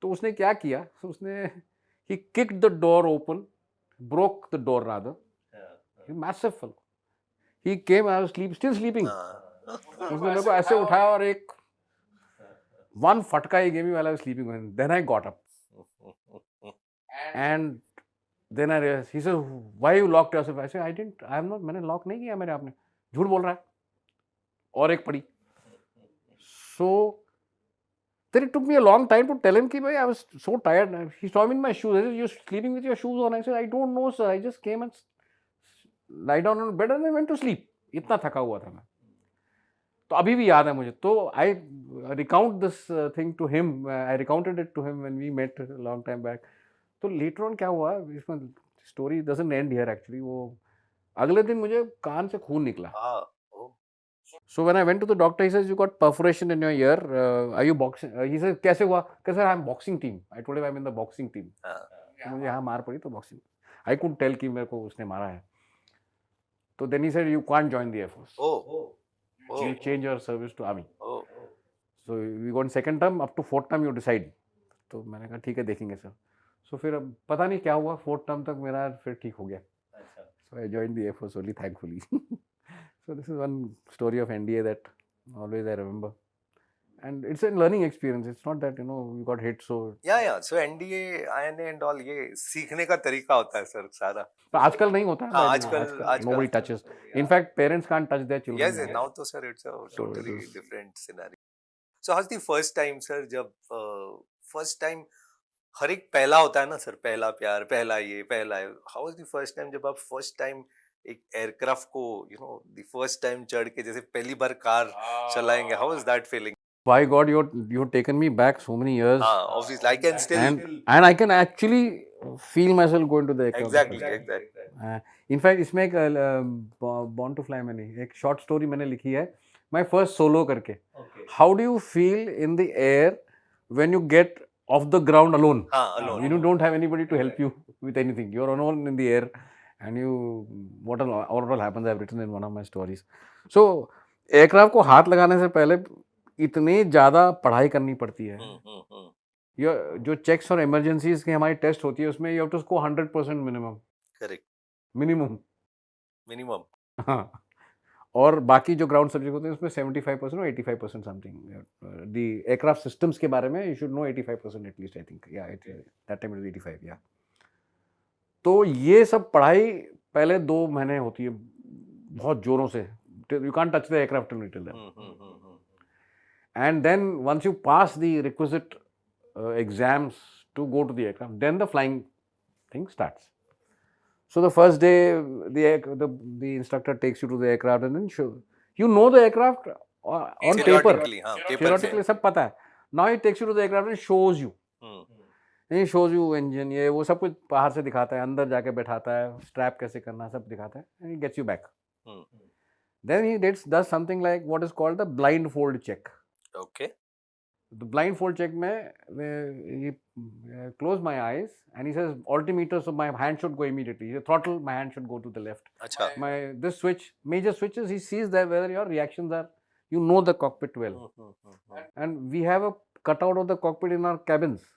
तो उसने क्या किया, so उसने he kicked the door open, broke the door rather. He's massive fellow. He came, I was still sleeping. उसने मेरे को ऐसे उठाया और एक one फटका he gave me while I was sleeping. And then I got up. And then I realized, he said, why you locked yourself? I said, I didn't, I am not, मैंने lock नहीं किया मेरे आपने, झूठ बोल रहा है. और एक पड़ी. So then it took me a long time to tell him कि भाई I was so tired. He saw me in my shoes. I said, you're sleeping with your shoes on. I said, I don't know sir, I just came and lie down on bed and I went to sleep. इतना थका हुआ था मैं. तो अभी भी याद है मुझे. तो I recount this thing to him. I recounted it to him when we met a long time back. तो later on क्या हुआ, इसमें story doesn't end here actually. वो अगले दिन मुझे कान से खून निकला. So when I went to the doctor, he says, you got perforation in your ear. Are you boxing? He says, कैसे हुआ? Because I'm boxing team. I told him I'm in the boxing team. मुझे यहाँ मार पड़ी तो boxing. I couldn't tell कि मेरे को उसने मारा है. So then he said, you can't join the Air Force. You change your service to Army. So we got in 2nd term, up to 4th term you decide. तो मैंने कहा ठीक है देखेंगे सर. So फिर अब पता नहीं क्या हुआ, 4th term तक मेरा फिर ठीक हो गया. So I joined the Air Force only, thankfully. So this is one story of NDA that always I remember. And it's a learning experience. It's not that, you know, you got hit so.
Yeah. So NDA, INA and all, ये सीखने का तरीका होता है sir सारा.
तो आजकल नहीं होता है.
हाँ, आजकल
nobody touches. In fact, parents can't touch their children.
Yes, now तो sir it's a totally different scenario. So how's the first time sir, जब first time हर एक पहला होता है ना सर, पहला प्यार, पहला ये, पहला है. How was the first time जब आप first time एक एयरक्राफ्ट को, you know, the first time चढ़ के जैसे पहली बार कार चलाएंगे, how was that feeling?
By God, you've taken me back so many years.
Obviously, I can still.
And I can actually feel myself going to the aircraft.
Exactly.
In fact, इसमें एक Born to Fly में नहीं, एक short story मैंने लिखी है, my first solo करके. How do you feel in the air when you get off the ground alone?
Alone.
You don't have anybody to help you with anything. You're alone in the air, and what all happens, I've written in one of my stories. So aircraft को हाथ लगाने से पहले इतनी ज़्यादा पढ़ाई करनी पड़ती है. जो चेक्स और इमरजेंसीज की हमारी टेस्ट होती है उसमें you have to score 100% minimum.
Correct.
Minimum.
Minimum.
हाँ, और बाकी जो ग्राउंड सब्जेक्ट होते हैं उसमें 75% और 85% समथिंग द एयरक्राफ्ट सिस्टम्स के बारे में you should no 85% at least I think या दैट टाइम इट 85 या. तो ये सब पढ़ाई पहले 2 महीने होती है बहुत जोरों से. You can't touch the aircraft till then. And then once you pass the requisite exams to go to the aircraft, then the flying thing starts. So the first day, the instructor takes you to the aircraft and then you know the aircraft on paper.
Theoretically, हाँ, paper से.
Theoretically सब पता है. Now he takes you to the aircraft and shows you. And he shows you engine, ये वो सब कुछ बाहर से दिखाता है, अंदर जाके बैठाता है, स्ट्रैप कैसे करना है सब दिखाता है, and he gets you back. Then he does something like what is called the blindfold check.
Okay.
The blindfold check में he close my eyes and he says altimeter, so my hand should go immediately. He says, throttle, my hand should go to the left.
अच्छा.
This switch, major switches, he sees that whether your reactions are, you know the cockpit well. And we have a cutout of the cockpit in our cabins.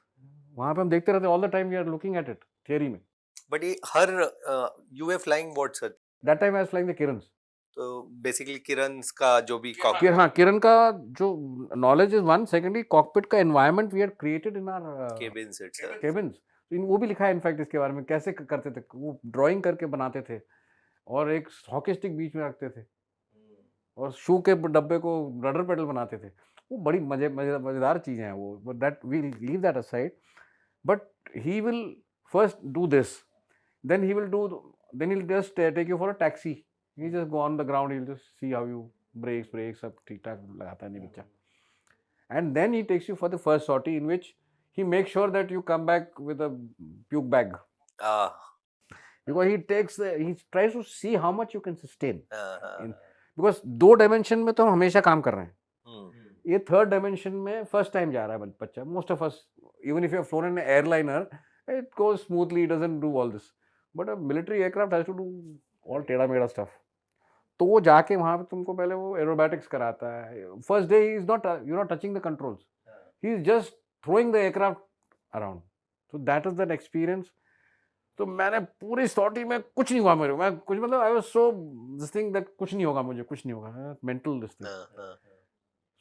वहाँ पे हम देखते रहते all the time we are looking at it, theory में.
But ये हर you were flying what, sir?
That time I was flying the Kirans.
तो basically Kiran का जो भी
हाँ, किरण का जो knowledge is one. Secondly cockpit का environment we had created in our
cabins itself.
Cabins. वो भी लिखा है इनफैक्ट इसके बारे में कैसे करते थे. वो ड्राइंग करके बनाते थे और एक हॉकी स्टिक बीच में रखते थे और शू के डब्बे को रडर पेडल बनाते थे. वो बड़ी मजेदार चीज़ें हैं वो. But that we leave that aside. But he will first do this, then he will do, then he will just take you for a taxi. He just go on the ground, he'll just see how you brakes सब ठीक ठाक लगाता नहीं बच्चा. And then he takes you for the first sortie in which he makes sure that you come back with a puke bag. Because he tries to see how much you can sustain. Because 2 dimension में तो हम हमेशा काम कर रहे हैं. ये 3rd dimension में first time जा रहा है बच्चा. Most of us, even if you have flown in an airliner, it goes smoothly, it doesn't do all this. But a military aircraft has to do all टेढ़ा मेढ़ा stuff. तो वो जाके वहाँ पे तुमको पहले वो एरोबैटिक्स कराता है. First day is not, you not touching the controls, he is just throwing the aircraft around. So that is that experience. तो मैंने पूरी सॉर्टी में कुछ नहीं हुआ मेरे, मैं कुछ मतलब I was so this thing that कुछ नहीं होगा मुझे, कुछ नहीं होगा, mental this thing.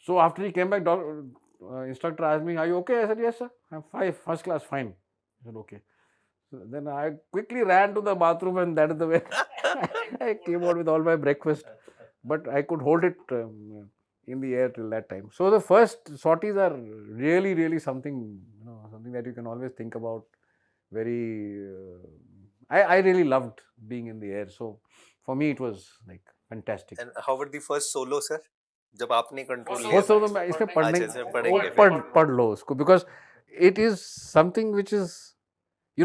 So after he came back, instructor asked me, are you okay? I said yes sir, I am fine, first class, fine. I said okay. Then I quickly ran to the bathroom and that is the way I came out with all my breakfast. But I could hold it in the air till that time. So the first sorties are really, really something, something that you can always think about. Very, I really loved being in the air. So for me it was like fantastic.
And how were the first solo, sir? जब आपने control लिया.
First solo मैं इसमें पढ़ लो उसको, because it is something which is, ये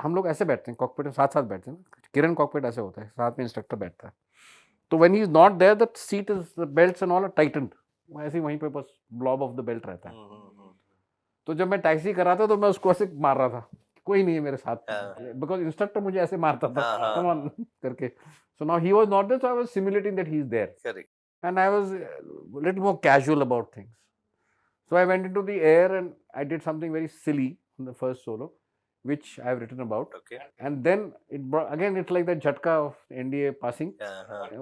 हम लोग ऐसे बैठते हैं कॉकपिट में, साथ साथ बैठते हैं. किरण कॉकपिट ऐसे होता है, साथ में इंस्ट्रक्टर बैठता है. तो when he is not there, the seat is, the belts and all are tightened. ऐसे वहीं पे बस ब्लॉब ऑफ द बेल्ट रहता है. तो जब मैं टैक्सी कर रहा था तो मैं उसको ऐसे मार रहा था, कोई नहीं है मेरे साथ, बिकॉज इंस्ट्रक्टर मुझे ऐसे मारता था, कम ऑन करके. So now he was not there, so I was simulating that he is there.
Correct.
And I was little more casual about things. So I went into the air and I did something very silly in the first solo, which I have written about.
Okay.
And then it brought, again it's like that jhatka of NDA passing.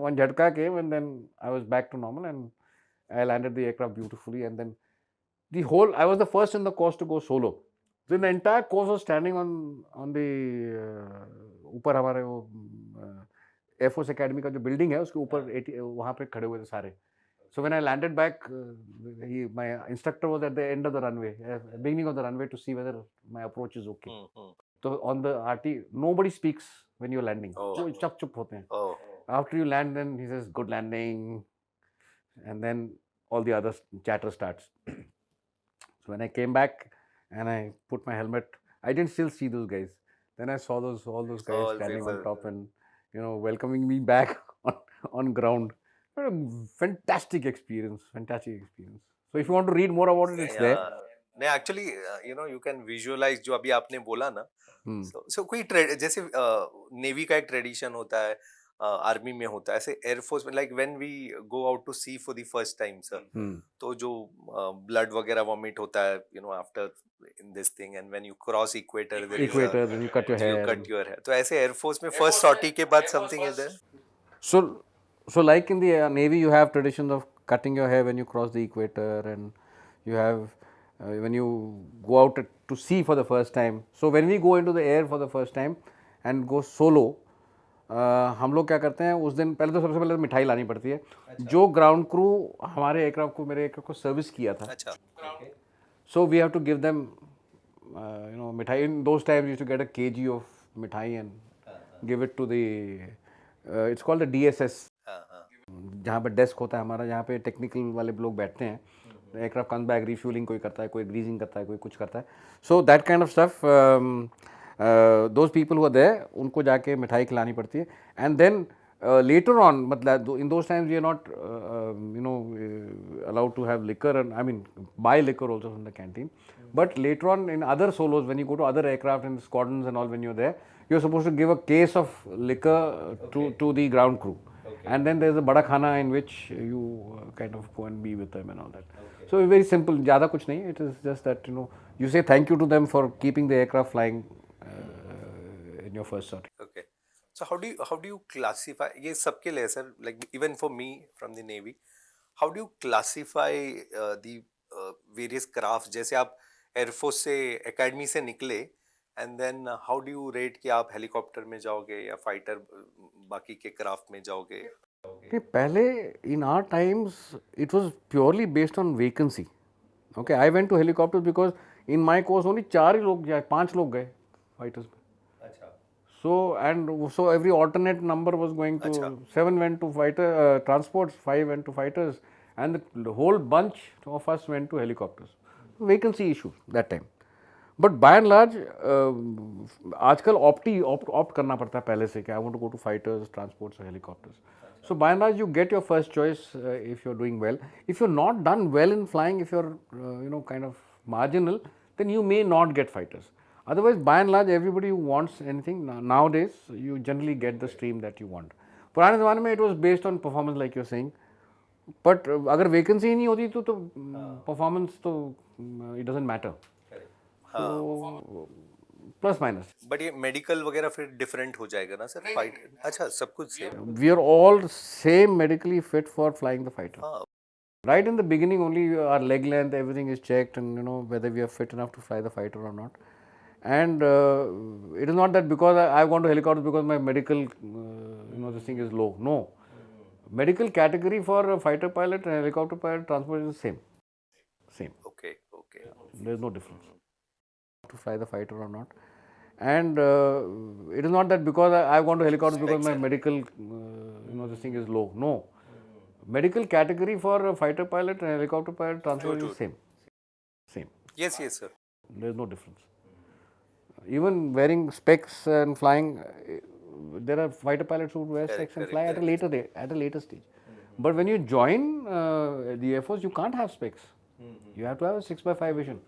One jhatka came and then I was back to normal and I landed the aircraft beautifully. And then I was the first in the course to go solo. So the entire course was standing on the ऊपर हमारे वो Air Force Academy का जो building है उसके ऊपर वहाँ पे खड़े हुए थे सारे. So when I landed back, my instructor was at the end of the runway, beginning of the runway, to see whether my approach is okay. So on the RT, nobody speaks when you're landing. So chup होते हैं. After you land, then he says, "Good landing," and then all the other chatter starts. So when I came back and I put my helmet, I didn't still see those guys. Then I saw all those guys standing on top and welcoming me back on ground. A fantastic experience. So if you want to read more about it, it's there.
नहीं, actually, you can visualize जो अभी आपने बोला ना. So कोई जैसे navy का एक ट्रेडिशन होता है, आर्मी में होता है, ऐसे एयरफोर्स में, like when we go out to sea for the first time, sir, तो जो ब्लड वगैरह वॉमिट होता है, after in this thing, and when you cross equator,
then you cut your hair.
तो ऐसे एयरफोर्स में फर्स्ट सॉर्टी के बाद something is there.
So, so like in the Navy, you have traditions of cutting your hair when you cross the equator, and you have when you go out to sea for the first time. So when we go into the air for the first time and go solo, हम लोग क्या करते हैं उस दिन, पहले तो सबसे पहले तो मिठाई लानी पड़ती है. जो ग्राउंड क्रू हमारे एयरक्राफ्ट को, मेरे एयरक्राफ्ट को सर्विस किया था,
अच्छा.
so we have to give them mithai. In those times, you used to get a kg of mithai and give it to the it's called the DSS,
हाँ हाँ.
जहाँ पर डेस्क होता है हमारा, जहाँ पे टेक्निकल वाले लोग बैठते हैं. एयरक्राफ्ट कम्स बैक, रिफ्यूलिंग कोई करता है, कोई ग्रीजिंग करता है, कोई कुछ करता है. So that kind of stuff, those people who are there, उनको जाके मिठाई खिलानी पड़ती है. एंड देन later on, मतलब in those times we are not allowed to have liquor, and I mean buy liquor also from the canteen. But later on in other solos, when you go to other aircraft and squadrons and all, when you're there, you're supposed to give a case of liquor to the ground crew. And then there's a bada khana in which you kind of go and be with them and all that. So it's very simple, ज़्यादा कुछ नहीं. It is just that you say thank you to them for keeping the aircraft flying in your first sortie.
Okay. So how do you classify, ये सबके लिए sir, like even for me from the Navy, how do you classify the various crafts? जैसे आप air force से academy से निकले, and then how do you rate कि आप हेलीकॉप्टर में जाओगे या फाइटर बाकी के क्राफ्ट में जाओगे?
कि पहले in our times it was purely based on vacancy. Okay, I went to helicopters because in my course only 4 ही लोग या 5 लोग गए fighters में.
अच्छा.
So every alternate number was going to, 7 went to fighter transports, 5 went to fighters, and the whole bunch of us went to helicopters. Vacancy issue that time. But by and large, आजकल opt करना पड़ता है पहले से कि I want to go to fighters, transports or helicopters. So by and large, you get your first choice if you're doing well. If you're not done well in flying, if you're kind of marginal, then you may not get fighters. Otherwise, by and large, everybody who wants anything nowadays, you generally get the stream that you want. पुराने ज़माने में it was based on performance, like you're saying. But अगर vacancy ही नहीं होती तो performance तो it doesn't matter. So plus minus.
But ये medical वगैरह फिर डिफरेंट हो जाएगा ना सर? फाइट, अच्छा, सब कुछ same.
We are all same medically fit for flying the fighter.
हाँ.
Right in the beginning, only our leg length, everything is checked, and whether we are fit enough to fly the fighter or not. And it is not that because I've gone to helicopters because my medical, this thing is low. No, medical category for a fighter pilot and helicopter pilot transport is the same. Same.
Okay, okay.
There is no difference to fly the fighter or not. And it is not that because I've gone to helicopters because my medical, this thing is low. No, medical category for a fighter pilot and helicopter pilot transport is the same. Same.
Yes, yes, sir.
There is no difference. Even wearing specs and flying, there are fighter pilots who wear specs and fly at a later stage. But when you join the Air Force, you can't have specs. You have to have a 6x5 vision,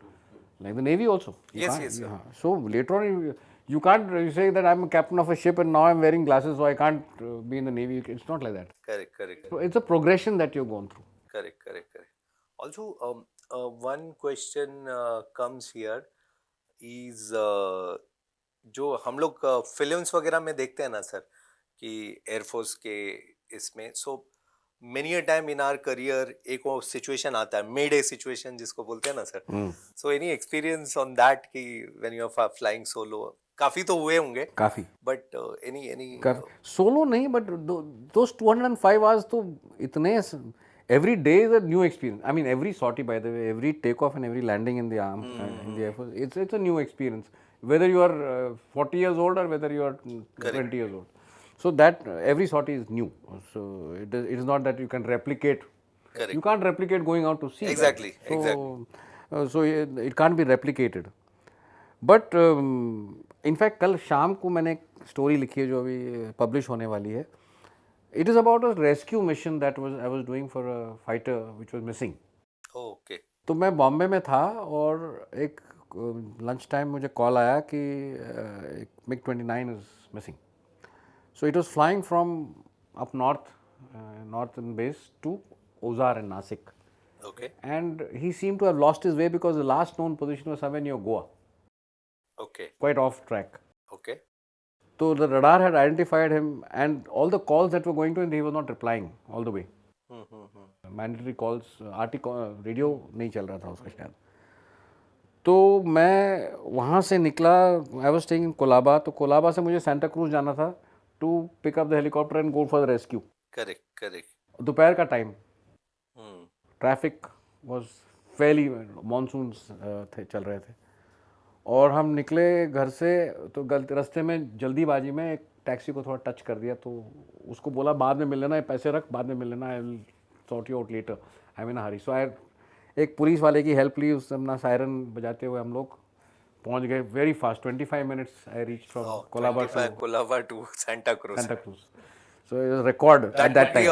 like the Navy also.
Yes, yes, sir.
So later on, you can't say that I'm a captain of a ship and now I'm wearing glasses, so I can't be in the Navy. It's not like that.
Correct.
So it's a progression that you've gone through.
Correct. Also, one question comes here is जो हम लोग films वगैरह में देखते हैं ना sir, कि air force के इसमें, so many a time in our career एक वो सिचुएशन आता है, मे डे सिचुएशन जिसको बोलते हैं ना sir. So any experience on that कि when you are flying solo? काफी तो हुए होंगे,
काफी,
बट एनी
सोलो नहीं, बट those 205 hours तो इतने, every day is a new experience. I mean, every sortie, by the way, every takeoff and every landing in the arm, in the Air Force, it's a new experience. Whether you are 40 years old or whether you are 20 years old. So that every sortie is new. So it is not that you can replicate.
Correct.
You can't replicate going out to sea.
Exactly,
right?
exactly.
So it can't be replicated. But in fact, कल शाम को मैंने एक story लिखी है जो अभी publish होने वाली है. It is about a rescue mission that I was doing for a fighter which was missing.
Okay.
तो मैं बॉम्बे में था और एक लंच टाइम मुझे कॉल आया कि एक MiG-29 is missing. So it was flying from up northern base to Ozar and Nasik.
Okay.
And he seemed to have lost his way because the last known position was somewhere near Goa.
Okay.
Quite off track.
Okay.
So the radar had identified him, and all the calls that were going to him, he was not replying all the way. Mandatory calls, RT radio नहीं चल रहा था उसका शायद. तो मैं वहाँ से निकला. I was staying in Colaba. तो कोलाबा से मुझे सेंटा क्रूज जाना था to pick up the helicopter and go for the rescue.
Correct correct.
दोपहर का time. Traffic was fairly, monsoons थे, चल रहे थे. और हम निकले घर से तो रास्ते में जल्दीबाजी में एक टैक्सी को थोड़ा टच कर दिया. तो उसको बोला बाद में मिल लेना, पैसे रख, बाद में मिल लेना, I will sort you out later, I am in hurry. So I एक पुलिस वाले की हेल्प ली. उस अपना सायरन बजाते हुए हम लोग पहुंच गए very fast. 25 minutes I reach from
Colaba to Santacruz.
So it was record at that time,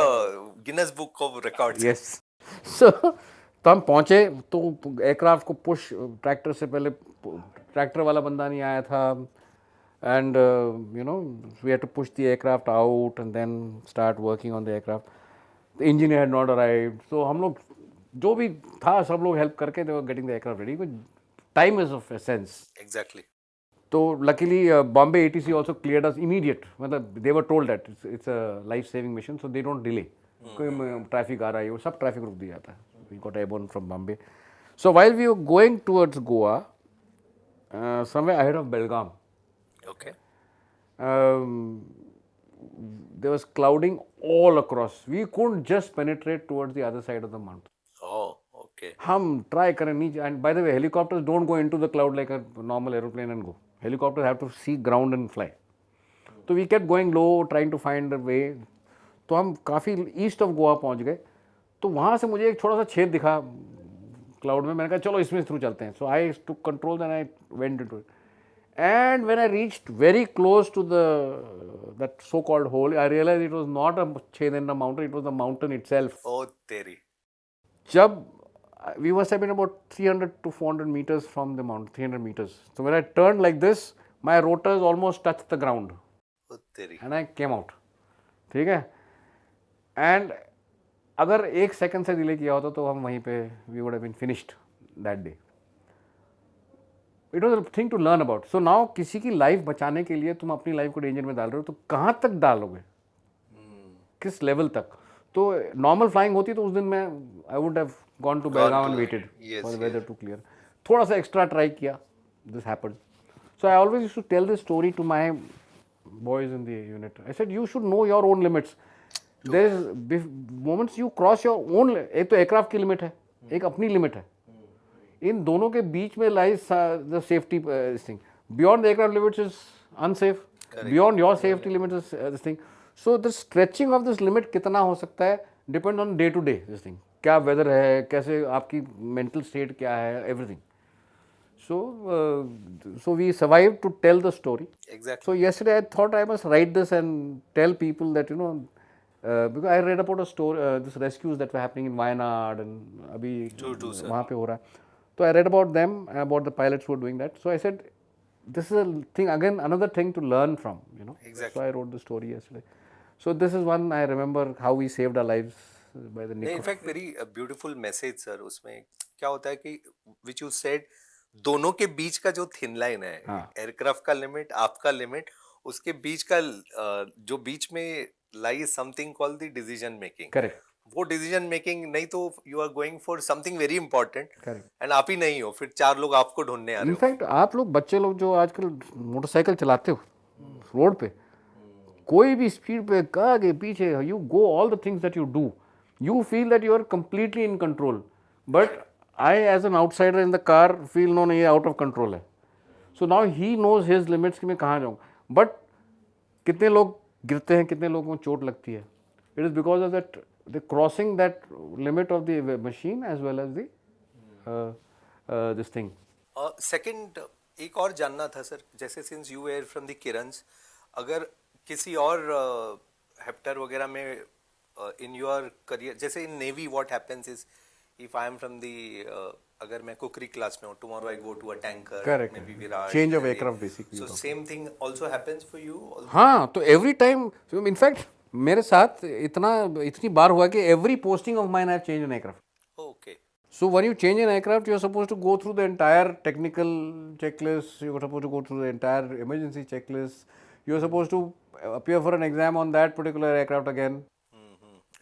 Guinness book of records.
Yes. So तो हम पहुंचे तो एयरक्राफ्ट को पुश, ट्रैक्टर से पहले ट्रैक्टर वाला बंदा नहीं आया था. And you know we had to push the aircraft out and then start working on the aircraft. The engineer had not arrived. So हम लोग जो भी था सब लोग हेल्प करके they were getting the aircraft ready. Time is of essence.
Exactly.
तो luckily Bombay ATC also cleared us immediate. मतलब they were told that it's a life saving mission, so they don't delay. कोई traffic आ रहा है वो सब traffic रुक दिया जाता है. We got airborne from Bombay. So while we were going towards Goa, somewhere ahead of Belgaum,
Okay.
there was clouding all across. We couldn't just penetrate towards the other side of the mountain.
Oh, okay.
हम try करें नीचे. And by the way, helicopters don't go into the cloud like a normal aeroplane and go. Helicopters have to see ground and fly. तो we kept going low, trying to find a way. तो हम काफ़ी east of Goa पहुंच गए. तो वहाँ से मुझे एक छोटा सा छेद दिखा क्लाउड में. मैंने कहा चलो इसमें थ्रू चलते हैं. So I took control and I went into it. And when I reached very close to that so called hole, I realize it was not a छेद in the mountain, it was the mountain itself.
Oh, तेरी.
जब we must have been about 300 to 400 meters from the mountain, 300 meters. So when I turned like this, my rotors almost touched the ground.
Oh, तेरी.
And I came out. ठीक है. And अगर एक second से delay किया होता तो हम वहीं पे we would have been finished that day. It was a thing to learn about. So now किसी की लाइफ बचाने के लिए तुम अपनी लाइफ को डेंजर में डाल रहे हो तो कहाँ तक डालोगे, किस लेवल तक. तो नॉर्मल फ्लाइंग होती तो उस दिन मैं I would have gone to Belgaum and waited for the weather to clear. थोड़ा सा एक्स्ट्रा ट्राई किया, this happened. So I always used to tell this story to my boys in the unit. I said you should know your own limits. There is moments you cross your own. एक तो aircraft की limit है, एक अपनी limit है. इन दोनों के बीच में lies the safety thing. Beyond the aircraft limits is unsafe, beyond your safety limits is this thing. So the stretching of this limit कितना हो सकता है depend on day to day this thing. क्या वेदर है, कैसे आपकी mental state क्या है, everything. So we survived to tell the story.
Exactly.
So yesterday I thought I must write this and tell people that because I read about a story, this rescues that were happening in Wayanad and अभी वहाँ पे हो रहा है. So I read about them, about the pilots who were doing that. So I said, this is a thing again, another thing to learn from.
Exactly.
So I wrote the story yesterday. So this is one I remember how we saved our lives by the nick
in
of.
fact very beautiful message sir. उसमें क्या होता है कि which you said, दोनों के बीच का जो थिन लाइन है, एयरक्राफ्ट का लिमिट, आपका लिमिट, उसके बीच का जो बीच में lie something called the decision making.
Correct.
वो डिसीजन मेकिंग नहीं तो you are going for something very important
correct.
And आप ही नहीं हो, फिर चार लोग आपको ढूंढने आ रहे हो.
इनफैक्ट आप लोग बच्चे लोग जो आजकल मोटरसाइकिल चलाते हो रोड पे, कोई भी स्पीड पे आगे पीछे, you go all the things that you do, you feel that you are completely in control. But I as an outsider in the car feel no ये out of control है. So now he knows his limits कि मैं कहाँ जाऊँ. But कितने लोग गिरते हैं, कितने लोगों को चोट लगती है. It is because of that the crossing that limit of the machine as well as the this thing.
Second एक और जानना था सर, जैसे since you were from the Kirans, अगर किसी और हेप्टर वगैरह में इन योर करियर, जैसे in navy what happens is if I am from the अगर मैं कुकरी क्लास में हूँ, tomorrow I go to a tanker,
correct,
maybe Virat,
change of aircraft basically.
So same thing also happens for you also?
हाँ, तो every time, in fact मेरे साथ इतनी बार हुआ कि every posting of mine I have changed an aircraft.
Okay.
So when you change an aircraft, you are supposed to go through the entire technical checklist, you are supposed to go through the entire emergency checklist, you're supposed to appear for an exam on that particular aircraft again,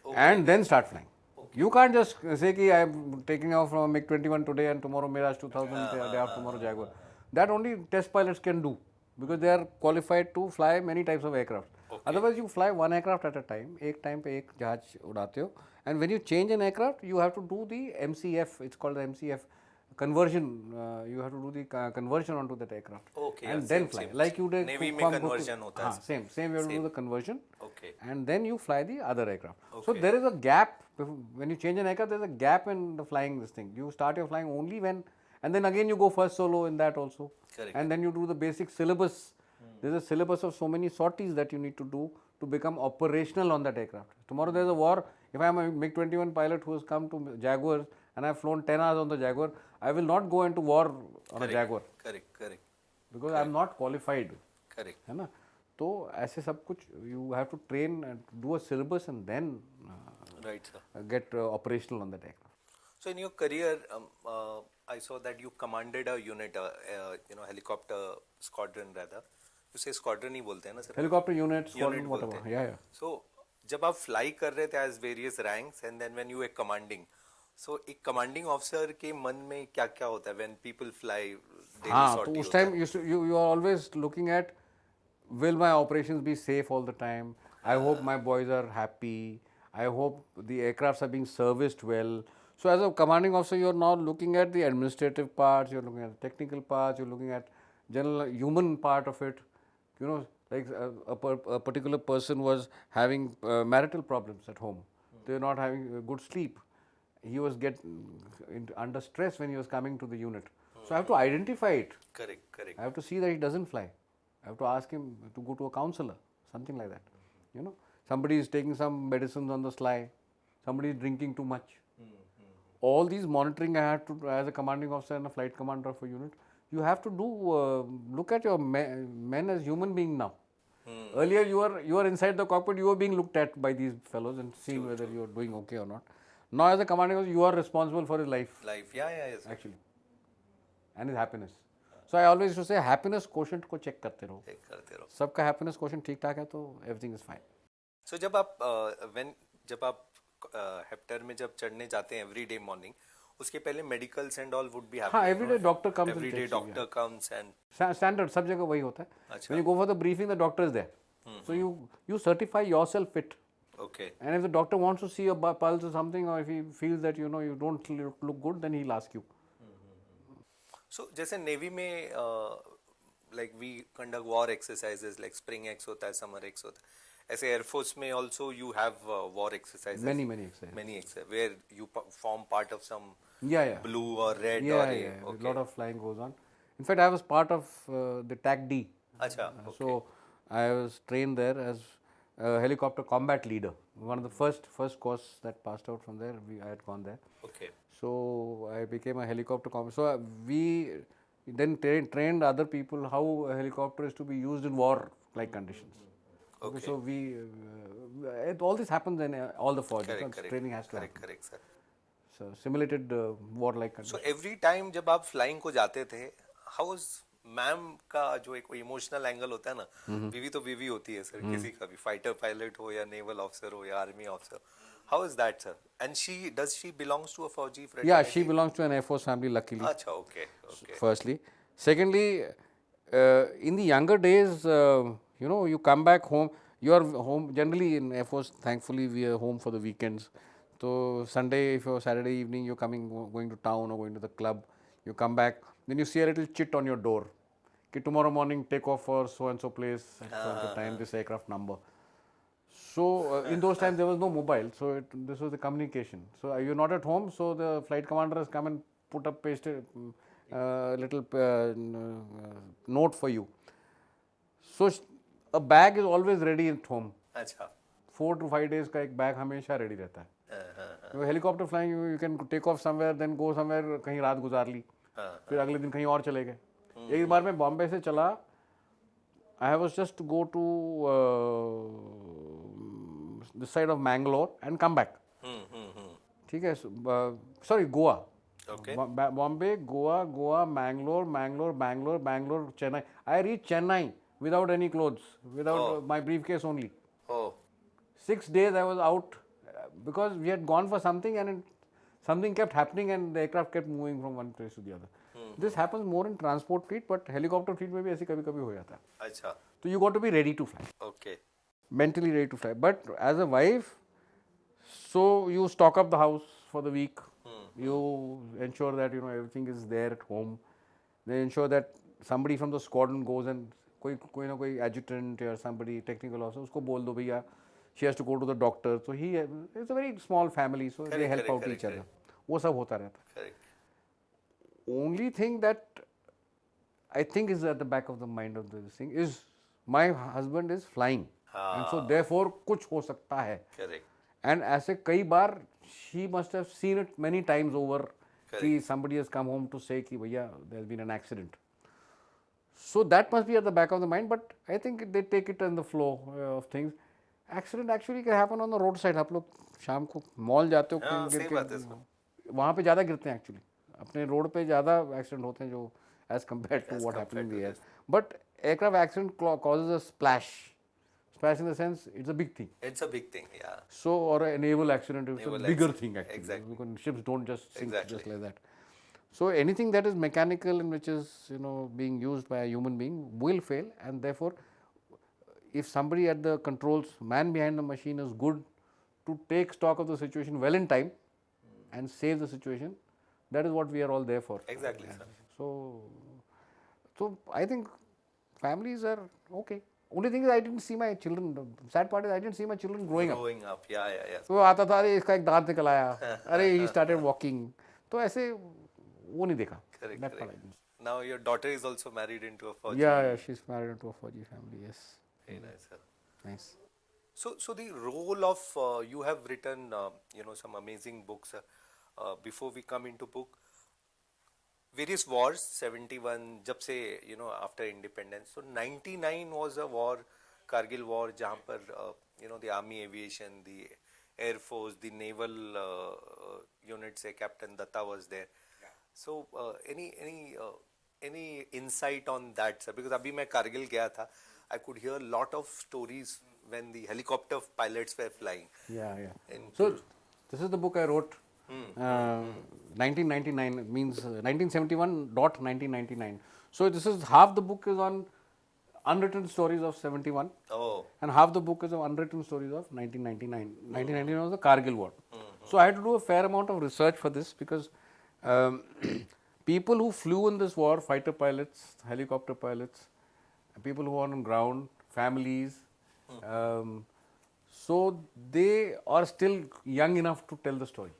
Okay.
and then start flying. You can't just say कि I'm taking off from MiG-21 today and tomorrow Mirage 2000, day after tomorrow Jaguar. That only test pilots can do because they are qualified to fly many types of aircraft. Otherwise, you fly one aircraft at a time. एक time पे एक जहाज उड़ाते हो. And when you change an aircraft, you have to do the MCF. It's called the MCF conversion. You have to do the conversion onto that aircraft.
Okay,
And
yeah,
then
same,
fly.
same.
Like you did.
Navy में
from go to-
conversion होता है.
हाँ, same. You have to do the conversion.
Okay.
And then you fly the other aircraft. So
Okay.
there is a gap when you change an aircraft. There's a gap in the flying this thing. You start your flying only when, and then again you go first solo in that also.
Correct.
And then you do the basic syllabus. There's a syllabus of so many sorties that you need to do to become operational on that aircraft. Tomorrow there's a war. If I'm a MiG-21 pilot who has come to Jaguars and I've flown 10 hours on the Jaguar, I will not go into war on a Jaguar
Correct.
because I'm not qualified.
Correct.
है ना, तो ऐसे सब कुछ you have to train and do a syllabus and then
Right, sir.
get operational on that aircraft.
So in your career, I saw that you commanded a unit, helicopter squadron rather. You say squadron ही बोलते हैं ना sir?
Helicopter unit,
Unit
squadron,
बोलते
whatever.
हैं.
Yeah.
So जब आप fly कर रहे थे as various ranks and then when you were commanding, so एक commanding officer के मन में क्या क्या होता है when people fly daily
हाँ,
sortie
तो उस
होता है?
time you are always looking at, will my operations be safe all the time? I hope my boys are happy. I hope the aircrafts are being serviced well. So as a commanding officer, you are now looking at the administrative parts, you're looking at the technical parts, you're looking at general human part of it. You know, like a particular person was having marital problems at home. They're not having good sleep. He was under stress when he was coming to the unit. So I have to identify it.
Correct.
I have to see that he doesn't fly. I have to ask him to go to a counselor, something like that. You know, somebody is taking some medicines on the sly, somebody is drinking too much. All these monitoring I have to, as a commanding officer and a flight commander of a unit, you have to do, look at your men as human beings now. Earlier you are inside the cockpit, you were being looked at by these fellows and seeing whether you are doing okay or not. Now as a commanding officer, you are responsible for his life.
Yes.
Actually, and his happiness. So I always used to say happiness quotient को check करते रहो.
Check करते रहो.
सबका happiness quotient ठीक ठाक है तो everything is fine.
So जब आप हेप्टर में जब चढ़ने जाते हैं every day morning, उसके पहले medicals and all would be happening.
हाँ, every day doctor comes and
Every day
checks you,
doctor comes and
Standard सब जगह वही होता है.
अच्छा.
When you go for the briefing, the doctor is there. So you certify yourself fit.
okay.
And if the doctor wants to see your pulse or something, or if he feels that you don't look good, then he'll ask you.
So जैसे navy में like we conduct war exercises like spring X होता है, summer X होता है. ऐसे air force में also you have war exercises.
Many exercises.
Many exercises where you form part of some
Yeah.
blue or red or
Yeah.
Okay.
A lot of flying goes on. In fact, I was part of the TAC D.
अच्छा. Okay.
So I was trained there as a helicopter combat leader. One of the first course that passed out from there, I had gone there.
Okay.
So I became a helicopter combat. So we then trained other people how a helicopter is to be used in war-like conditions. Okay. So we all this happens in all the forges.
Correct.
Training has to happen.
Correct, sir.
So simulated war-like conditions.
So every time जब आप flying को जाते थे, how was ma'am का जो एक emotional angle होता है ना, बीवी तो बीवी होती है सर, किसी का भी फाइटर पायलट हो या नेवल ऑफिसर हो या army officer, how is that sir? And she belongs to a फौजी friend?
Yeah, she belongs to an Air Force family, luckily.
अच्छा, okay.
Firstly, secondly, in the younger days, you come back home. You are home generally in Air Force. Thankfully, we are home for the weekends. So Sunday, if you're Saturday evening, you're going to town or going to the club. You come back, then you see a little chit on your door. Okay, tomorrow morning, take off for so and so place at so and so time. This aircraft number. So in those times there was no mobile, so this was the communication. So you're not at home, so the flight commander has come and put up pasted little note for you. So a bag is always ready at home.
अच्छा.
4 to 5 days का एक bag हमेशा ready रहता है. Helicopter flying you can take off somewhere, then go somewhere, कहीं रात गुजार ली, फिर अगले दिन कहीं और चले गए. एक बार मैं बॉम्बे से चला, I was just go to this side of Mangalore and come back. ठीक है, sorry Goa. Bombay, Goa, Mangalore, Bangalore, Chennai. I reach Chennai without any clothes, without
Oh.
my briefcase only.
Oh.
6 days I was out because we had gone for something and something kept happening and the aircraft kept moving from one place to the other. This happens more in transport fleet, but helicopter fleet में भी ऐसे कभी-कभी हो जाता है.
अच्छा.
So you got to be ready to fly,
Okay.
mentally ready to fly. But as a wife, so you stock up the house for the week. You ensure that everything is there at home. They ensure that somebody from the squadron goes and कोई ना कोई adjutant or somebody technical officer उसको बोल दो भैया she has to go to the doctor. So it's a very small family, so they help out each other. वो सब होता रहता है.
Correct.
Only thing that I think is at the back of the mind of this thing is my husband is flying, and so therefore कुछ हो सकता है.
Correct.
And ऐसे कई बार she must have seen it many times over कि somebody has come home to say कि भैया there has been an accident. So that must be at the back of the mind, but I think they take it in the flow of things. Accident actually can happen on the roadside. आप लोग शाम को mall जाते हो
हाँ,
गिर
सही बात है इसमें.
के वहाँ पे ज़्यादा गिरते हैं एक्चुअली. अपने रोड पे ज़्यादा एक्सीडेंट होते हैं जो as compare to what happening in the air. But aircraft accident causes a splash. Splash in the sense it's a big thing.
It's a big thing, yeah.
So, or a naval accident is a
Naval
bigger
accident,
thing actually.
exactly.
Because ships don't just sink
Exactly.
just like that. So, anything that is mechanical and which is being used by a human being will fail, and therefore, if somebody at the controls, man behind the machine is good to take stock of the situation well in time and save the situation, that is what we are all there for.
Exactly, sir.
So I think families are okay. Only thing is I didn't see my children. The sad part is I didn't see my children growing up.
Growing up, yeah.
तो आता था अरे इसका एक दांत निकल आया, अरे he started walking. तो ऐसे वो नहीं देखा.
Correct,
That part I
correct.
didn't see.
Now your daughter is also married into a Fauji.
Yeah, she's married into a Fauji family. Yes,
Very nice, sir.
nice.
So the role of you have written some amazing books. Before we come into book, various wars, 71 जब से after independence. So 99 was a war, Kargil war, जहाँ पर the army aviation, the air force, the naval unit से Captain Datta was there. So any insight on that, sir? Because अभी मैं कारगिल गया था, I could hear a lot of stories when the helicopter pilots were flying.
Yeah.
And-
So this is the book I wrote. 1999 means 1971.1999. So this is half the book is on unwritten stories of 71.
Oh,
And half the book is of unwritten stories of 1999. 1999 was the Kargil war. So I had to do a fair amount of research for this because people who flew in this war, fighter pilots, helicopter pilots, people who were on ground, families, so they are still young enough to tell the story.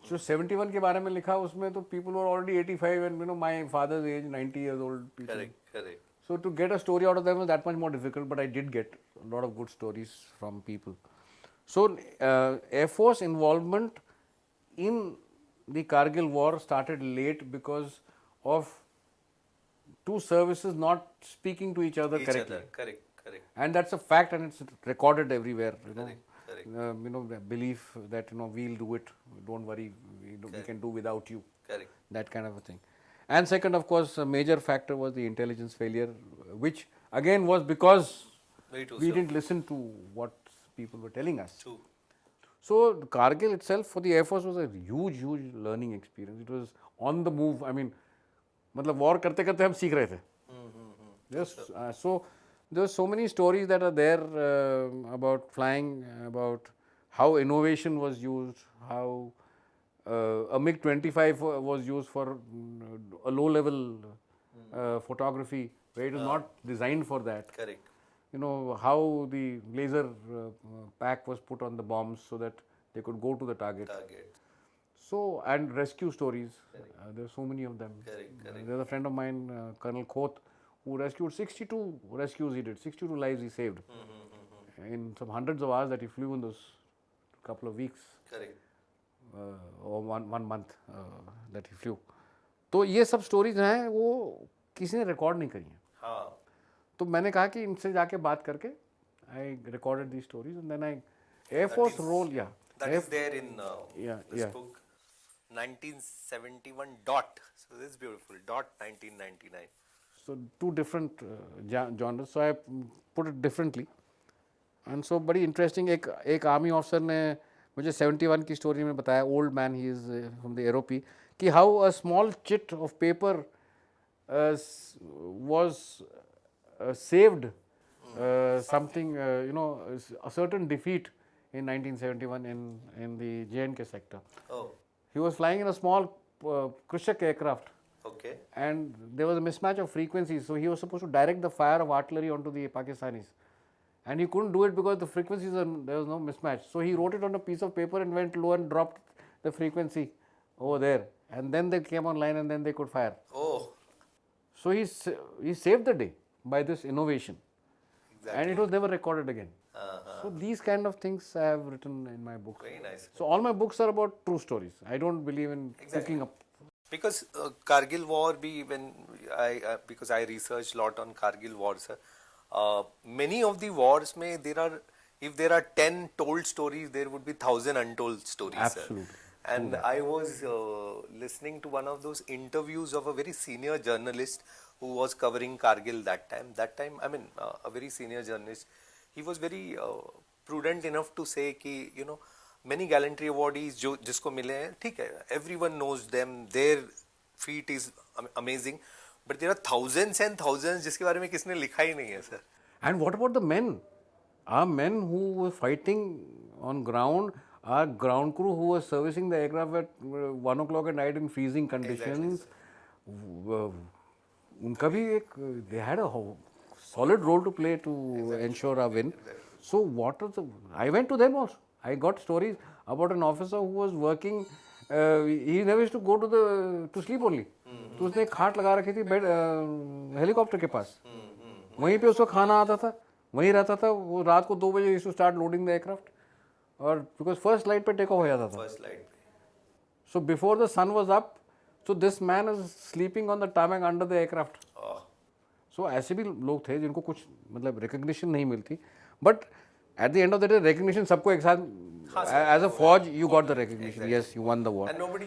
So 71 के बारे में लिखा उसमें तो people were already 85 and my father's age 90 years old people.
correct.
So to get a story out of them was that much more difficult, but I did get a lot of good stories from people. So Air Force involvement in the Kargil war started late because of two services not speaking to each other
Each
correctly.
other, correct.
And that's a fact, and it's recorded everywhere.
Correct.
The belief that we'll do it. Don't worry, we can do without you.
Correct.
That kind of a thing. And second, of course, a major factor was the intelligence failure, which again was because
Very true,
we
sir.
didn't listen to what people were telling us.
True.
So the Kargil itself for the Air Force was a huge learning experience. It was on the move. I mean, मतलब war करते करते हम सीख रहे थे. Yes. So there are so many stories that are there about flying, about how innovation was used, how a MiG-25 was used for a low-level photography, where it was not designed for that.
Correct.
How the laser pack was put on the bombs so that they could go to the target. So, and rescue stories, there are so many of them.
Correct.
There's a friend of mine, Colonel Khoth, who rescued 62 rescues he did, 62 lives he saved in some hundreds of hours that he flew in those couple of weeks.
Correct.
Or one month that he flew. तो ये सब stories हैं वो किसी ने record नहीं करी हैं.
हाँ.
तो मैंने कहा कि इनसे जाके बात करके I recorded the stories and then I air force role
That is there in this book. 1971 dot. So this is beautiful. Dot 1999.
So two different genres. So I put it differently. And so बड़ी interesting एक army officer ने मुझे 71 की story में बताया, old man, he is from the एरोपी, कि how a small chit of paper was saved something, a certain defeat in 1971 in the J&K sector.
Oh,
He was flying in a small Krishak aircraft,
okay.
and there was a mismatch of frequencies, so he was supposed to direct the fire of artillery onto the Pakistanis, and he couldn't do it because the frequencies there was no mismatch. So he wrote it on a piece of paper and went low and dropped the frequency over there, and then they came online and then they could fire.
Oh,
So he saved the day by this innovation,
exactly.
and it was never recorded again. So these kind of things I have written in my book.
Very nice.
So all my books are about true stories. I don't believe in cooking up.
Because Kargil war bhi, when because I researched a lot on Kargil war, sir. Many of the wars if there are 10 told stories, there would be 1,000 untold stories.
Absolutely.
Sir. And I was listening to one of those interviews of a very senior journalist who was covering Kargil that time. I mean, a very senior journalist. He was very prudent enough to say कि many gallantry awardees जिसको मिले हैं, ठीक है, everyone knows them, their feat is amazing, but there are thousands and thousands जिसके बारे में किसने लिखा ही नहीं है, sir.
And what about the men? Our men who were fighting on ground, our ground crew who was servicing the aircraft at 1 o'clock at night in freezing conditions, उनका भी एक, they had a solid role to play to ensure our win. So what was I went to them also. I got stories about an officer who was working. He never used to go to sleep only. तो उसने एक खाट लगा रखी थी bed helicopter के पास, वहीं पे उसको खाना आता था, वहीं रहता था वो। रात को 2 बजे used to start loading the aircraft, और बिकॉज फर्स्ट लाइट पे टेक ऑफ हो जाता था.
First light.
So before the sun was up, so this man is sleeping on the tarmac under the aircraft.
Oh,
so ऐसे भी लोग थे जिनको कुछ मतलब रिकग्निशन नहीं मिलती, but at the end of the day recognition सबको एक साथ, एज अ फौज you got the recognition, yes you won the war.
and nobody,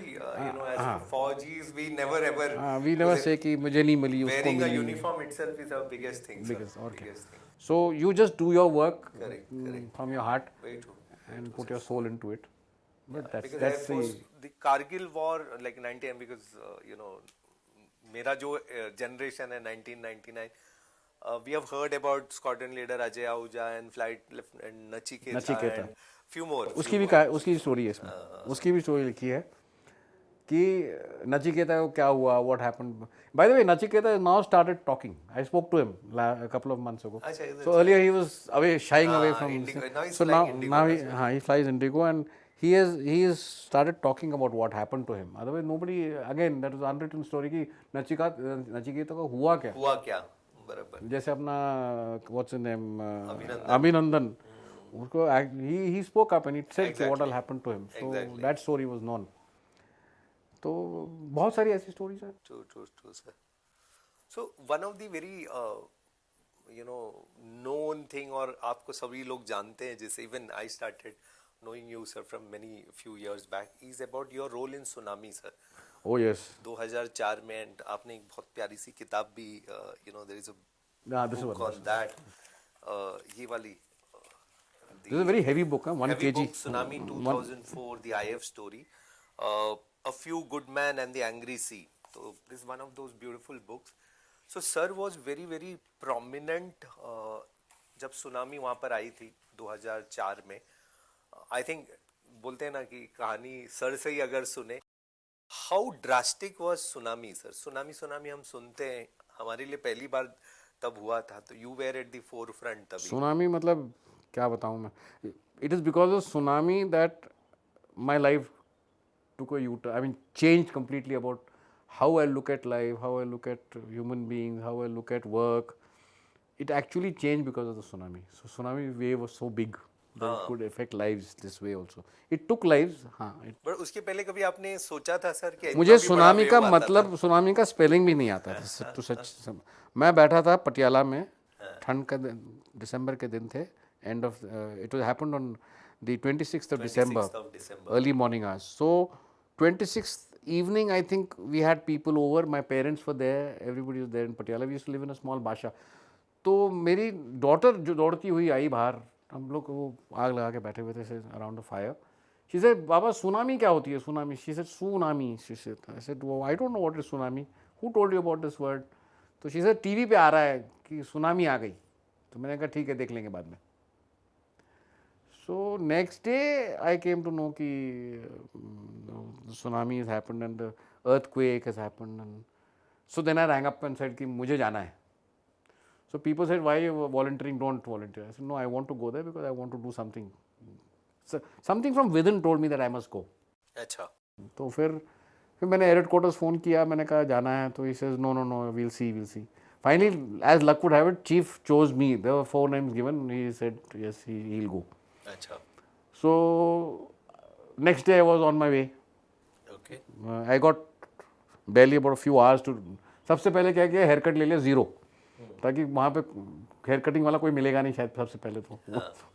as Fauji's, we never ever.
We never say कि मुझे नहीं मिली, उसको
Wearing a
milli.
uniform itself is our biggest thing, sir.
Biggest, okay.
Biggest thing.
So you just do your work
Correct, correct.
from your heart
Very true.
and put your soul into it. But
Because
that's
Air Force, the Kargil war, like 19, because मेरा जो generation है 1999, we have heard about squadron leader Ajay Ahuja and flight lieutenant Nachiketa and few more.
उसकी story है इसमें, उसकी भी story लिखी है कि नचिकेता को क्या हुआ, what happened. By the way, Nachiketa now started talking. I spoke to him a couple of months ago.
अच्छा, is it?
So earlier he was away, shying away from
Indigo. Now he's
so
flying Indigo,
now he flies Indigo, and he has started talking about what happened to him. Otherwise nobody, again that was unwritten story कि नचिकेता को हुआ क्या.
हुआ क्या, बराबर.
जैसे अपना what's his name, अभिनंदन, उसको he spoke up and he said what all happened to him. So
Exactly.
that story was known. तो बहुत सारी ऐसी स्टोरीज हैं.
True, sir. So one of the very known thing, और आपको सभी लोग जानते हैं, जैसे even I started knowing you, sir, from few years back, is about your role in Tsunami, sir.
Oh yes.
2004 में, and आपने एक बहुत प्यारी सी किताब भी, there is a
This
book on that. ये वाली.
This is a very heavy book, 1
heavy
kg.
book, Tsunami 2004, the IF story. A Few Good Men and the Angry Sea. So this is one of those beautiful books. So sir was very very prominent जब tsunami वहाँ पर आई थी 2004 में. I think बोलते हैं ना कि कहानी सर से ही अगर सुने. How drastic was tsunami, sir? Tsunami हम सुनते हैं, हमारे लिए पहली बार तब हुआ था, तो you were at the forefront तभी.
सुनामी मतलब क्या बताऊँ मैं. It is because of tsunami that my life took a U-turn. I mean, changed completely about how I look at life, how I look at human beings, how I look at work. It actually changed because of the tsunami. So tsunami wave was so big that it could affect lives this way also. It took lives. हाँ.
But उसके पहले कभी आपने सोचा था sir कि
मुझे tsunami का मतलब, सुनामी का स्पेलिंग भी नहीं आता था तो सच. मैं बैठा था पटियाला में, ठंड का दिसंबर के दिन थे, end of it was happened on the 26th of December, early morning hours. So 26th evening, I think we had people over. My parents were there. Everybody was there in Patiala. We used to live in a small basha. तो मेरी daughter जो दौड़ती हुई आई बाहर, हम लोग वो आग लगा के बैठे हुए थे around the fire. She said, बाबा सुनामी क्या होती है? Tsunami. She said, tsunami. She said, I said, वो I don't know what is tsunami. Who told you about this word? तो शी सेड, टीवी पे आ रहा है कि सुनामी आ गई. तो मैंने कहा ठीक है, देख लेंगे बाद में. So next day I came to know कि tsunami has happened and the earthquake has happened, and so then I rang up and said कि मुझे जाना है. So people said, why you volunteering? Don't volunteer. I said, no, I want to go there because I want to do something. So something from within told me that I must go.
अच्छा.
तो फिर मैंने air headquarters phone किया, मैंने कहा जाना है. तो he says, no, we'll see. Finally, as luck would have it, chief chose me. There were 4 names given. He said yes, he'll go.
अच्छा.
So next day I was on my way.
Okay.
I got barely about a few hours to. सबसे पहले क्या किया, hair cut ले लिया 0, ताकि वहाँ पे हेयर कटिंग वाला कोई मिलेगा नहीं शायद. सबसे पहले तो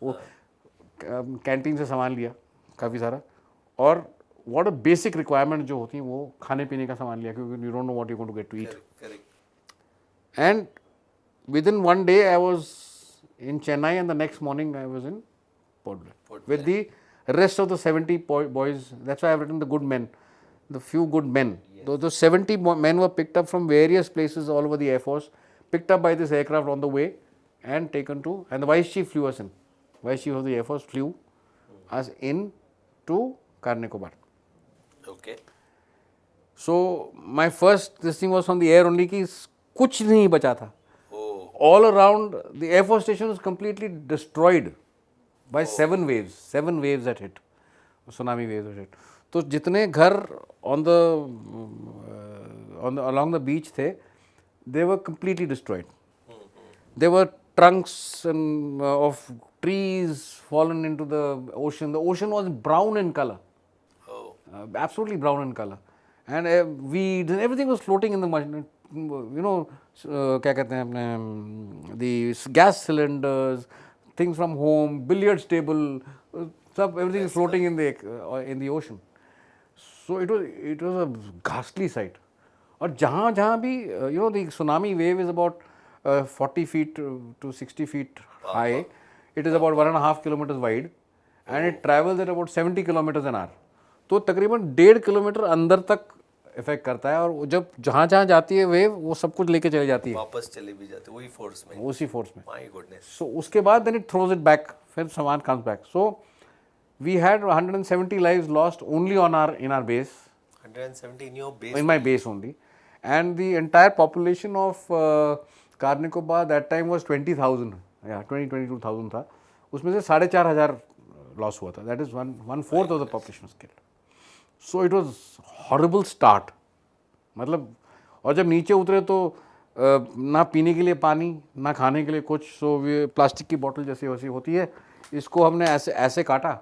वो कैंटीन से सामान लिया काफ़ी सारा, और व्हाट अ बेसिक रिक्वायरमेंट जो होती है वो खाने पीने का सामान लिया, क्योंकि you don't know what you going to get to eat. And within 1 day I was in Chennai, and the next morning I was in Port Blair with the rest of the 70 boys. That's why I've written the good men, the few good men. Yes. Those 70 men were picked up from various places all over the Air Force, picked up by this aircraft on the way and taken to, and the Vice Chief flew us in. Vice Chief of the Air Force flew us in to Car-Nicobar.
Okay.
So my first this thing was from the air only कि कुछ नहीं बचा था.
Oh.
All around the Air Force station was completely destroyed by 7 waves. 7 waves that hit, tsunami waves that hit. तो जितने घर on the along the beach थे, they were completely destroyed. There were trunks and of trees fallen into the ocean. The ocean was brown in color.
Oh.
Absolutely brown in color, and weeds and everything was floating in the mud. You know, क्या कहते हैं अपने, the gas cylinders, things from home, billiards table, everything is floating in the ocean. So it was a ghastly sight. और जहाँ भी you know, the tsunami wave is about 40 feet to 60 feet high. It is about 1.5 kilometers wide, and it travels at about 70 kilometers an hour. तो तकरीबन 1.5 kilometre अंदर तक effect करता है, और जब जहाँ जाती है वेव, वो सब कुछ लेके चली जाती है,
वापस चली भी जाती है वही फोर्स में,
उसी फोर्स में.
My goodness.
सो उसके बाद then it throws it back, फिर सामान comes back. So we had 170 lives lost only in our base.
170 in your base?
In my base only. And the entire population of Car-Nicobar that time was 20,000. Yeah, 22,000 था. उसमें से 4,500 loss हुआ था. That is 1/4 of the population was killed. So it was horrible start. मतलब, और जब नीचे उतरे तो ना पीने के लिए पानी, ना खाने के लिए कुछ. सो प्लास्टिक की बोतल जैसी वैसी होती है, इसको हमने ऐसे काटा,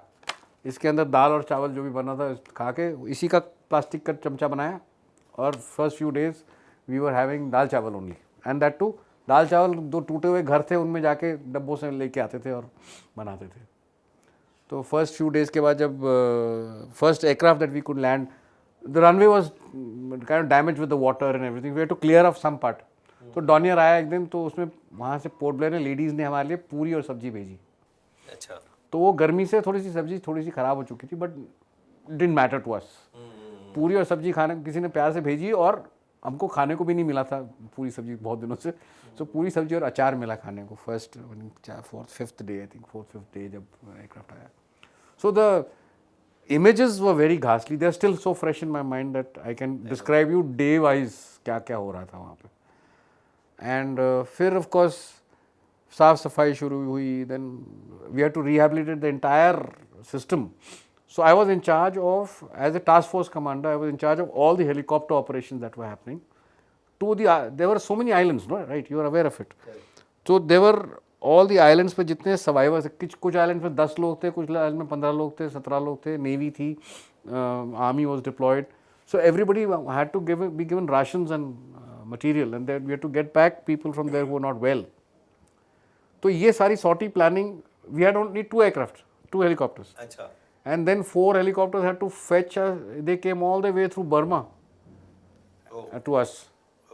इसके अंदर दाल और चावल जो भी बना था खा के इसी का प्लास्टिक का चमचा बनाया, और first few days we were having dal chawal only. And that too dal chawal 2 टूटे हुए घर थे, उनमें जाके डब्बों से लेके आते थे और बनाते थे. तो फर्स्ट फ्यू डेज़ के बाद जब first aircraft that we could land, the runway was kind of damage with the water and everything. We had to clear off some part. तो डॉनियर आया एक दिन, तो उसमें वहाँ से पोर्ट ब्लेयर ने लेडीज़ ने हमारे लिए पूरी और सब्जी भेजी.
अच्छा.
तो वो गर्मी से थोड़ी सी सब्जी थोड़ी सी ख़राब हो चुकी थी, but didn't matter to us. पूरी और सब्जी खाने किसी ने प्यार से भेजी, और हमको खाने को भी नहीं मिला था पूरी सब्जी बहुत दिनों से. सो पूरी सब्जी और अचार मिला खाने को first 4th-5th day, I think 4th-5th day जब एयरक्राफ्ट आया. So the images were very ghastly. They are still so fresh in my mind that I can describe you day wise क्या क्या हो रहा था वहाँ पे. And फिर of course साफ सफाई शुरू हुई. Then we had to rehabilitate the entire system. So I was in charge of, as a task force commander, I was in charge of all the helicopter operations that were happening. There were so many islands, no? Right? You are aware of it. So there were all the islands पे जितने survivors, कुछ islands में 10 लोग थे, कुछ islands में 15 लोग थे, 17 लोग थे, Navy थी, Army was deployed. So everybody had to be given rations and material, and then we had to get back people from there who were not well. तो ये सारी sortie planning, we had only 2 aircraft, 2 helicopters.
अच्छा.
And then 4 helicopters had to fetch us. They came all the way through Burma to us.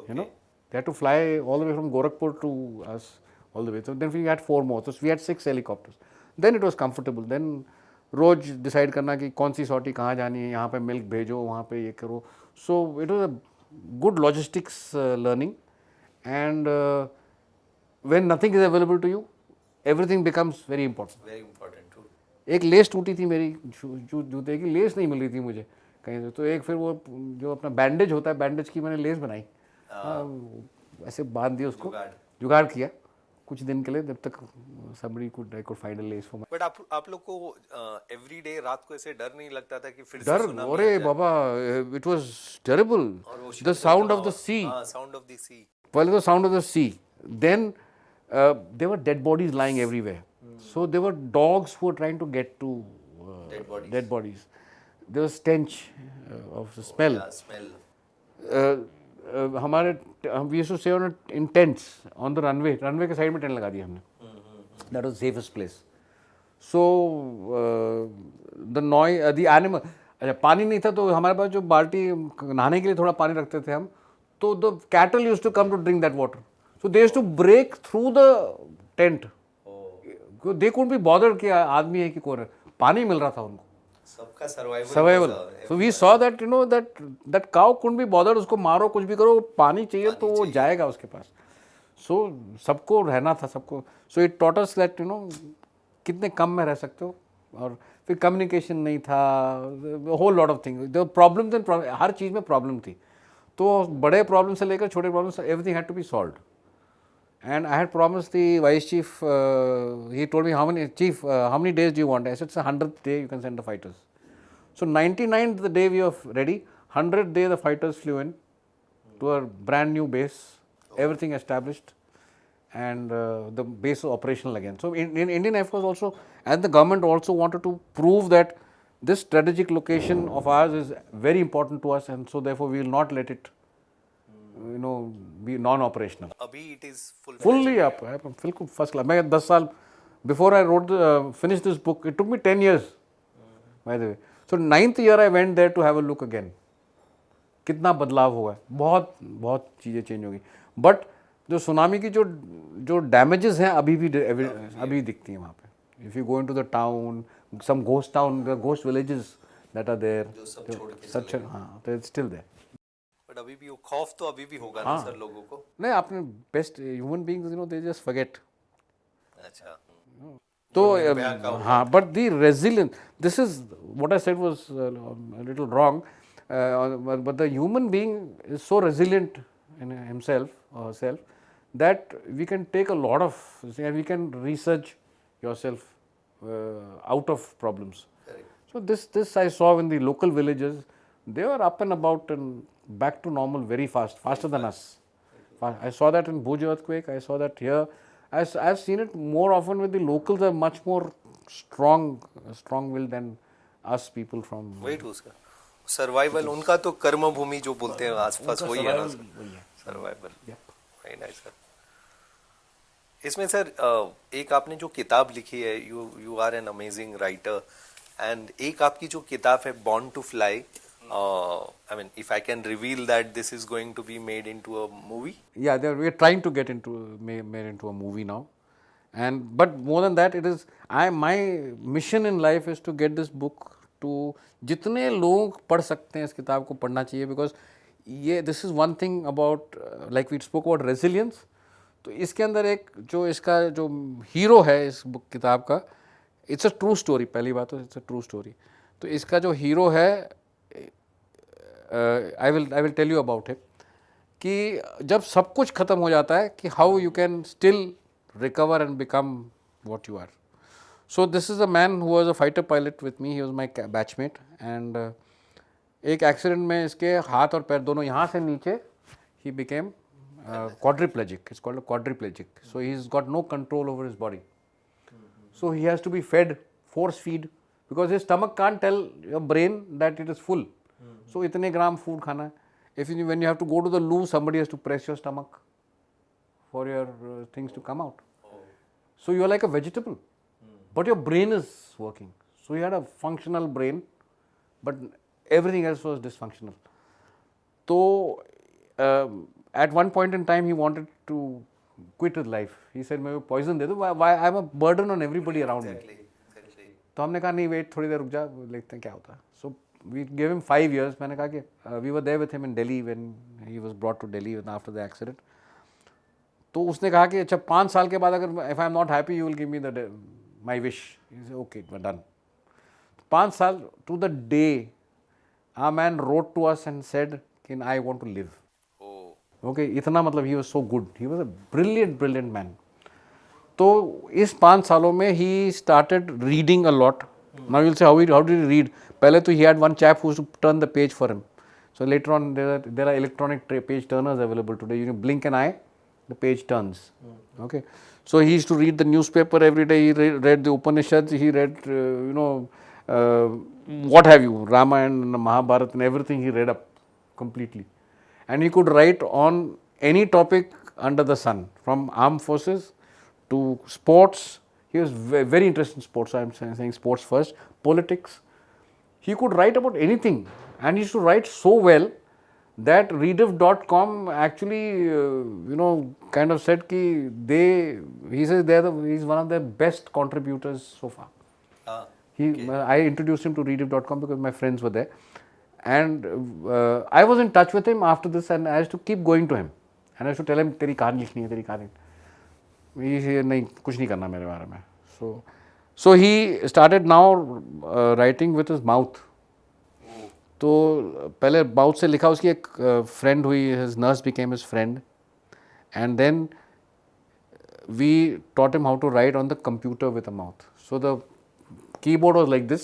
You know, they had to fly all the way from Gorakhpur to us all the way. So then we had 4 more. So we had 6 helicopters. Then it was comfortable. Then रोज decide करना कि कौन सी सॉटी कहाँ जानी है, यहाँ पे milk भेजो, वहाँ पे ये करो. So it was a good logistics learning. And when nothing is available to you, everything becomes very important.
Very important too.
एक लेस टूटी थी मेरी जूते की, लेस नहीं मिल रही थी मुझे कहीं से. तो एक फिर वो जो अपना बैंडेज होता है, बैंडेज की मैंने लेस बनाई, ऐसे बांध दिया उसको, जुगाड़ किया कुछ दिन के लिए, जब तक somebody could I could find a lace for my.
But आप लोग को एवरी डे रात को ऐसे डर नहीं लगता था कि फिर से
डर,
सुनामी
अरे बाबा, it was terrible. The sound of the sea,
sound of the sea.
पहले तो sound of the sea, then there were dead bodies lying everywhere. So there were dogs who were trying to get to dead bodies. There was stench of the smell.
Smell.
हमारे we used to stay in tents on the runway के side में tent लगा दिया हमने. That was the safest place. So the noise, the animal. अच्छा, पानी नहीं था तो हमारे पास जो बाल्टी, नहाने के लिए थोड़ा पानी रखते थे हम, तो the cattle used to come to drink that water. So they used to break through the tent. They couldn't be bothered कि आदमी है कि कौन है, पानी मिल रहा था उनको.
सबका survival.
Survival. So we saw that, you know, that cow couldn't be bothered. उसको मारो, कुछ भी करो, पानी चाहिए तो वो जाएगा उसके पास. सो सबको रहना था, सबको. So it taught us that, you no, कितने कम में रह सकते हो. और फिर कम्युनिकेशन नहीं था, होल लॉट ऑफ थिंग, जो प्रॉब्लम्स एंड हर चीज़ में प्रॉब्लम थी. तो बड़े प्रॉब्लम से लेकर छोटे problem, everything had to be solved. And I had promised the vice chief, he told me, how many days do you want? I said, it's the 100th day you can send the fighters. So 99th the day we were ready, 100th day the fighters flew in to a brand new base, everything established, and the base was operational again. So in Indian Air Force also, and the government also wanted to prove that this strategic location of ours is very important to us, and so therefore we will not let it, you know, be non-operational.
अभी it is
fully up. बिल्कुल first class. मैं 10 साल before I wrote finished this book, it took me 10 years by the way. So 9th year I went there to have a look again. कितना बदलाव हुआ है, बहुत बहुत चीज़ें चेंज हो गई. बट जो सुनामी की जो डैमेजेस हैं अभी दिखती हैं वहाँ पे. If you go into the town, some ghost town, ghost villages that are there, such, हाँ, तो इट्स स्टिल देयर.
बट अभी भी वो खौफ तो अभी भी होगा ना सर लोगों को.
नहीं, आपने best human beings, you know, they just forget.
अच्छा.
तो हाँ, but the resilience, this is what I said was a little wrong, but the human being is so resilient in himself or herself that we can take a lot of, and we can research yourself out of problems.
Correct.
So this I saw in the local villages. They were up and about and back to normal very fast, faster than us. I saw that in Bhuj earthquake. I saw that here. I've seen it more often with the locals are much more strong-willed than us people from.
Wait, उसका survival, उनका तो कर्म भूमि जो बोलते हैं आसपास वही है ना. सर्वाइवल. Very nice sir. इसमें सर एक आपने जो किताब लिखी है, you are an amazing writer, and एक आपकी जो किताब है born to fly, I mean, if I can reveal that this is going to be made into a movie.
Yeah, we are trying to get made into a movie now, and but more than that, it is my mission in life is to get this book to जितने लोग पढ़ सकते हैं इस किताब को पढ़ना चाहिए, because ये this is one thing about like we spoke about resilience. तो इसके अंदर एक जो इसका जो हीरो है इस बुक किताब का, इट्स अ ट्रू स्टोरी. पहली बात तो इट्स अ ट्रू स्टोरी. तो इसका जो हीरो है, I will tell you about it, कि जब सब कुछ खत्म हो जाता है, कि how you can still recover and become what you are. So this is a man who was a fighter pilot with me. He was my batchmate, and एक एक्सीडेंट में इसके हाथ और पैर दोनों यहाँ से नीचे, he became quadriplegic. It's called a quadriplegic. So he's got no control over his body. So he has to be fed, force feed, because his stomach can't tell your brain that it is full. So इतने ग्राम food खाना है. When you have to go to the loo, somebody has to press your stomach for your things to come out. So you are like a vegetable, but your brain is working. So he had a functional brain, but everything else was dysfunctional. So at one point in time, he wanted to quit his life. He said, "मैं poison दे दूँ, why I'm a burden on everybody around me."
Exactly.
तो हमने कहा नहीं wait थोड़ी देर रुक जा देखते हैं क्या होता है. So we give him 5 years. मैंने कहा कि we were there with him in Delhi when he was brought to Delhi after the accident. तो उसने कहा कि अच्छा 5 साल के बाद अगर if I am not happy you will give me the my wish. Okay done. 5 साल to the day a man wrote to us and said कि I want to live.
Oh.
Okay, इतना मतलब he was so good. He was a brilliant man. तो इस 5 सालों में he started reading a lot. Now you'll say how did he read? पहले तो he had one chap who used to turn the page for him. So later on there are electronic page turners available today. You blink an eye, the page turns. Okay. So he used to read the newspaper every day. He read the Upanishads. He read what have you, Ramayana, Mahabharata and everything he read up completely. And he could write on any topic under the sun, from armed forces to sports. He was very interested in sports, so I am saying sports first, politics. He could write about anything, and he used to write so well that Rediff.com actually, kind of said कि he says he's one of the best contributors so far. I introduced him to Rediff.com because my friends were there, and I was in touch with him after this, and I used to keep going to him, and I used to tell him तेरी कहानी लिखनी है, तेरी कहानी. ये नहीं कुछ नहीं करना मेरे बारे में. So he started now writing with his mouth. तो पहले माउथ से लिखा, उसकी एक फ्रेंड हुई, his nurse became his friend, and then we taught him how to write on the computer with a mouth. So the keyboard was like this.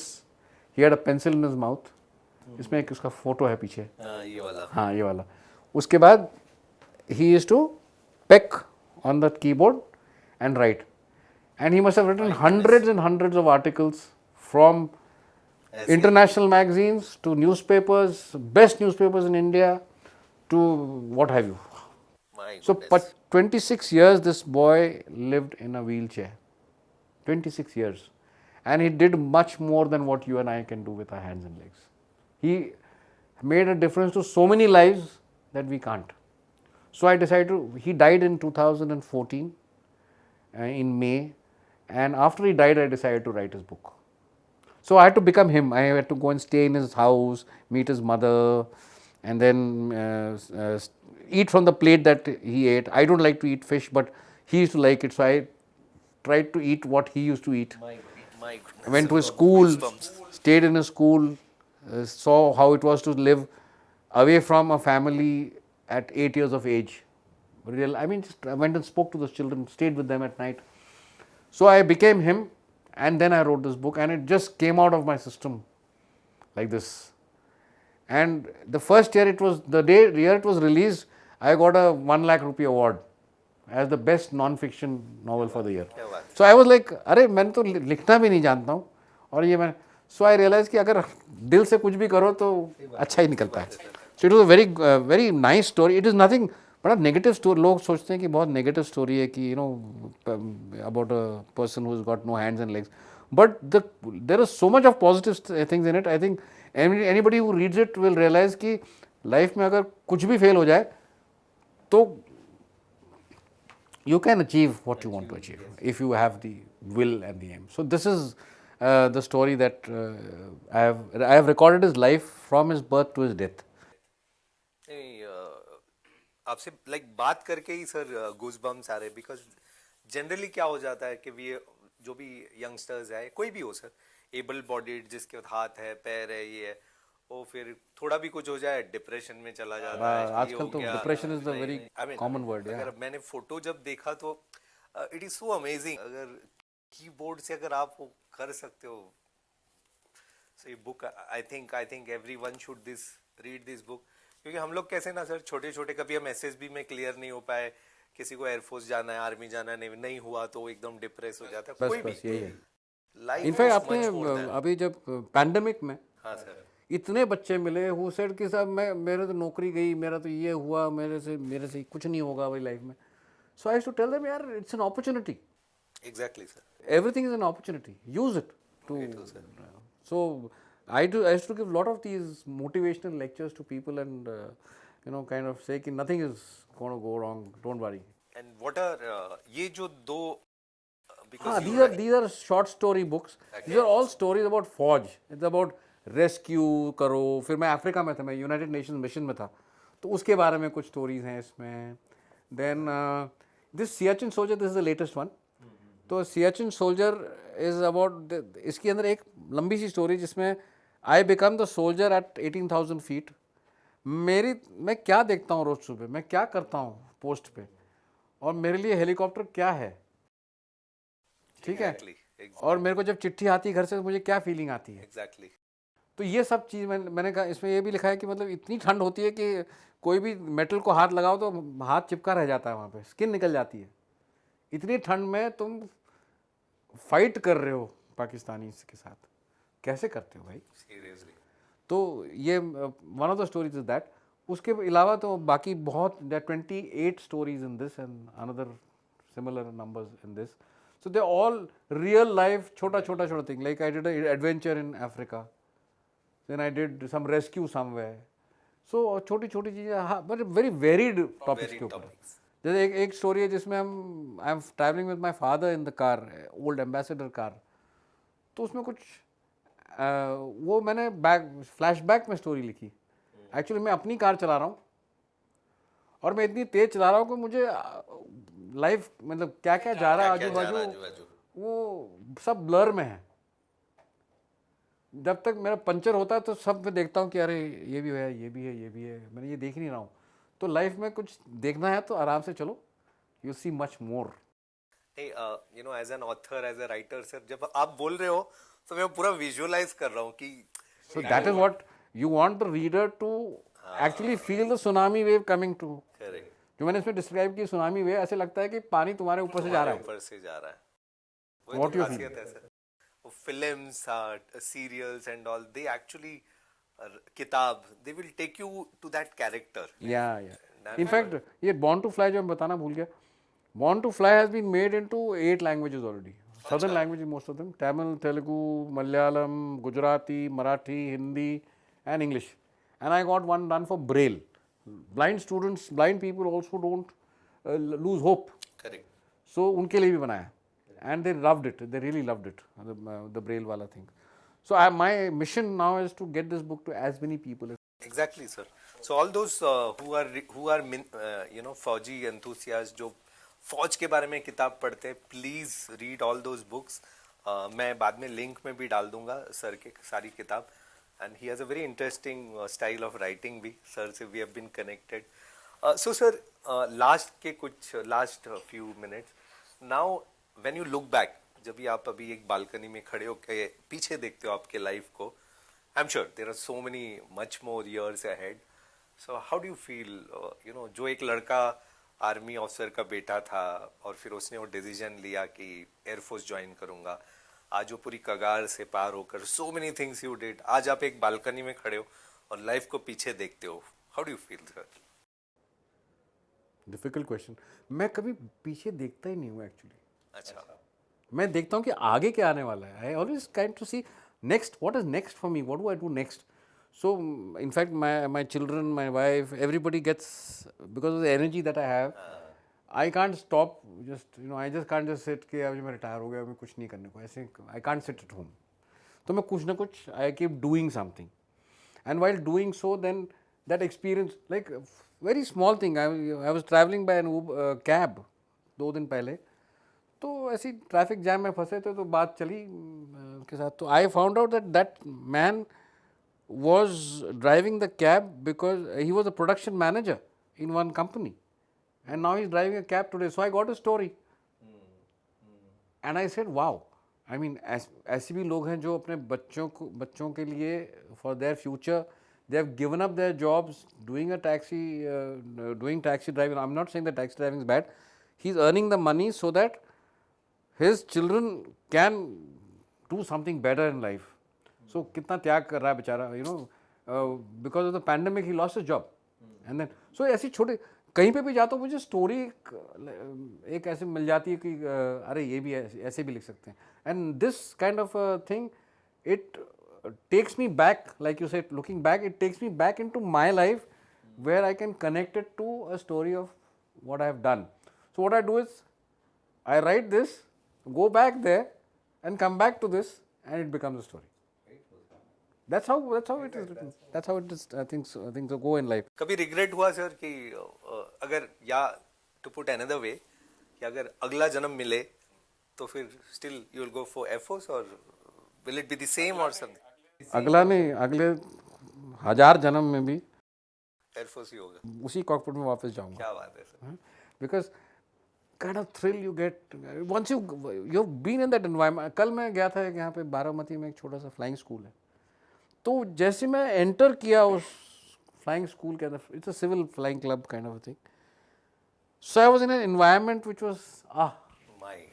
He had a pencil in his mouth. इसमें एक उसका photo है पीछे.
ये वाला.
हाँ ये वाला. उसके बाद he used to peck on the keyboard and write. And he must have written hundreds and hundreds of articles from international magazines to newspapers, best newspapers in India, to what have you.
My
So,
goodness.
for 26 years, this boy lived in a wheelchair. 26 years. And he did much more than what you and I can do with our hands and legs. He made a difference to so many lives that we can't. So, I decided to, he died in 2014 in May. And after he died, I decided to write his book. So I had to become him. I had to go and stay in his house, meet his mother, and then eat from the plate that he ate. I don't like to eat fish, but he used to like it, so I tried to eat what he used to eat.
My goodness.
Went to his school,
Goosebumps.
stayed in his school, saw how it was to live away from a family at 8 years of age. I went and spoke to those children, stayed with them at night. So I became him, and then I wrote this book, and it just came out of my system like this. And the first year it was, the year it was released, I got a 1 lakh rupee award as the best non-fiction novel for the year. So I was like, अरे मैंने तो लिखना भी नहीं जानता हूँ और ये मैं. So I realized कि अगर दिल से कुछ भी करो तो अच्छा ही निकलता है. So it was a very nice story. It is nothing. बड़ा नेगेटिव स्टोरी. लोग सोचते हैं कि बहुत नेगेटिव स्टोरी है कि about a person who has got no hands and legs, but there is so much of positive things in it. I think anybody who reads it will realise कि life में अगर कुछ भी fail हो जाए तो you can achieve what you want to achieve if you have the will and the aim. So this is the story that I have recorded his life from his birth to his death.
आपसे बात करके ही sir goose bumps आ रहे, because generally क्या हो जाता है कि जो भी यंगस्टर्स है, कोई भी हो सर, एबल बॉडीड, जिसके हाथ है पैर है ये है, वो फिर थोड़ा भी कुछ हो जाए डिप्रेशन में चला जाता है.
आजकल तो depression is the very common word.
अगर मैंने फोटो जब देखा तो इट इज सो अमेजिंग. अगर कीबोर्ड से अगर आप वो कर सकते हो, सो ये book I think everyone should read this book. क्योंकि हम लोग कैसे ना सर, छोटे छोटे कभी हम एसएसबी में क्लियर नहीं हो पाए, किसी को एयरफोर्स जाना है, आर्मी जाना है, नहीं हुआ तो एकदम डिप्रेस हो जाता है. कोई भी
यही है.
लाइफ
इनफैक्ट आपने अभी जब पैंडेमिक में,
हाँ सर,
इतने बच्चे मिले हु सेड कि साहब मेरे तो नौकरी गई, मेरा तो ये हुआ, मेरे से कुछ नहीं होगा भाई लाइफ में. So I used to tell them यार it's an opportunity.
Exactly sir,
everything is an opportunity, use it to So I used to give a lot of these motivational lectures to people and kind of say कि nothing is going to go wrong, don't worry.
And what are ये जो दो because
हाँ,
you
these are short story books. These are all stories about फौज. It's about rescue करो. फिर मैं Africa में था, मैं यूनाइटेड नेशंस मिशन में था, तो उसके बारे में कुछ स्टोरीज हैं इसमें. Then this Siachen soldier, this is the latest one. तो सियाचिन सोल्जर इज अबाउट, इसके अंदर एक लंबी सी स्टोरी जिसमें I become the soldier at 18,000 feet. मैं क्या देखता हूँ रोज सुबह, मैं क्या करता हूँ पोस्ट पे, और मेरे लिए हेलीकॉप्टर क्या है. ठीक है. और मेरे को जब चिट्ठी आती है घर से तो मुझे क्या फीलिंग आती है.
एग्जैक्टली.
तो ये सब चीज़ मैंने कहा. इसमें ये भी लिखा है कि मतलब इतनी ठंड होती है कि कोई भी मेटल को हाथ लगाओ तो हाथ चिपका रह जाता है, वहाँ पे स्किन निकल जाती है. इतनी ठंड में तुम फाइट कर रहे हो पाकिस्तानी के साथ, कैसे करते हो भाई.
सीरियसली.
तो ये one of the stories is that. उसके अलावा तो बाकी बहुत 28 stories in this and another similar numbers in this. So they're all real life, छोटा thing. Like I did an adventure in Africa. Then I did some rescue somewhere. So छोटी चीज़ें, हाँ, but very varied topics के ऊपर. जैसे एक story है जिसमें I am travelling with my father in the car, old ambassador car. तो उसमें कुछ वो मैंने फ्लैशबैक में स्टोरी लिखी. एक्चुअली मैं अपनी कार चला रहा हूँ और मैं इतनी तेज चला रहा हूँ कि मुझे लाइफ मतलब क्या क्या जा रहा है आजू बाजू वो सब ब्लर में है. जब तक मेरा पंचर होता है तो सब मैं देखता हूँ कि अरे ये भी है, ये भी है, ये भी है, मैंने ये देख नहीं रहा हूँ. तो लाइफ में कुछ देखना है तो आराम से चलो, you see much more.
You know, as an author, as a writer sir, जब आप बोल रहे हो तो मैं पूरा विजुअलाइज कर रहा हूँ कि
so that is what you want the reader to actually feel the tsunami wave coming to.
Correct.
जो मैंने इसमें डिस्क्राइब की सुनामी वेव, ऐसे लगता है कि पानी तुम्हारे ऊपर से जा रहा है.
ऊपर से जा रहा है.
What
तो
you
खासियत है सर. Films, serials and all, they actually किताब, they will take you to that character.
या इनफैक्ट ये बॉर्न टू फ्लाई जो मैं बताना भूल गया, born to fly has been made into 8 languages already. Southern languages, most of them: Tamil, Telugu, Malayalam, Gujarati, Marathi, Hindi, and English. And I got one done for Braille. Blind students, blind people also don't lose hope.
Correct.
So उनके लिए भी बनाया, and they loved it. They really loved it, the Braille वाला thing. So my mission now is to get this book to as many people.
Exactly, sir. So all those who are you know, फौजी enthusiasts जो फौज के बारे में किताब पढ़ते हैं, please read all those books. मैं बाद में लिंक में भी डाल दूंगा सर के सारी किताब. And he has a very interesting style of writing भी. सर से we have been connected. So sir, last few minutes now, when you look back, जब भी आप अभी एक बालकनी में खड़े होकर पीछे देखते हो आपके लाइफ को, I am sure there are so many much more years ahead. So how do you feel, you know, जो एक लड़का आर्मी ऑफिसर का बेटा था और फिर उसने वो डिसीजन लिया कि एयरफोर्स ज्वाइन करूंगा, आज वो पूरी कगार से पार होकर so many things you did, आज आप एक बालकनी में खड़े हो और लाइफ को पीछे देखते हो, how do you feel sir?
Difficult question. मैं कभी पीछे देखता ही नहीं हूँ एक्चुअली.
अच्छा.
मैं देखता हूँ कि आगे क्या आने वाला है. I always kind to see next, what is next for me, what do I do next. So, in fact, my children, my wife, everybody gets, because of the energy that I have, I can't stop. Just, you know, I just can't just sit कि अभी मैं retire हो गया, मैं कुछ नहीं करने को, ऐसे I can't sit at home. तो मैं कुछ ना कुछ, I keep doing something, and while doing so, then that experience, like very small thing. I was traveling by an cab 2 दिन पहले, तो ऐसी ट्रैफिक जैम में फंसे थे, तो बात चली उसके साथ. तो I found out that man was driving the cab because he was a production manager in one company, and now he's driving a cab today. So I got a story, and I said, wow. I mean, ऐसे भी लोग हैं जो अपने बच्चों के लिए, for their future, they have given up their jobs doing taxi driving. I'm not saying that taxi driving is bad. He's earning the money so that his children can do something better in life. So कितना त्याग कर रहा है बेचारा, you know, because of the pandemic he lost his job. And then so ऐसी छोटे, कहीं पे भी जाता हूँ मुझे स्टोरी एक ऐसे मिल जाती है कि अरे ये भी ऐसे भी लिख सकते हैं. And this kind of thing, it takes me back, like you said, looking back, it takes me back into my life where I can connect it to a story of what I have done. So what I do is I write this, go back there, and come back to this, and it becomes a story. That's how it is written. That's how it is. I think so go in life.
कभी regret हुआ sir कि अगर या to put another way कि अगर अगला जन्म मिले तो फिर still you will go for air force और will it be the same or something?
अगला नहीं, अगले 1000 जन्म में भी
एयरफोर्स ही होगा।
उसी कॉकपिट में वापस जाऊंगा.
क्या बात है sir.
Because kind of thrill you get once you've been in that environment. कल मैं गया था यहाँ पे बारामती में एक छोटा सा फ्लाइंग स्कूल है. तो जैसे मैं एंटर किया उस फ्लाइंग स्कूल के अंदर, it's a civil flying club kind of a thing. So I was in an environment which was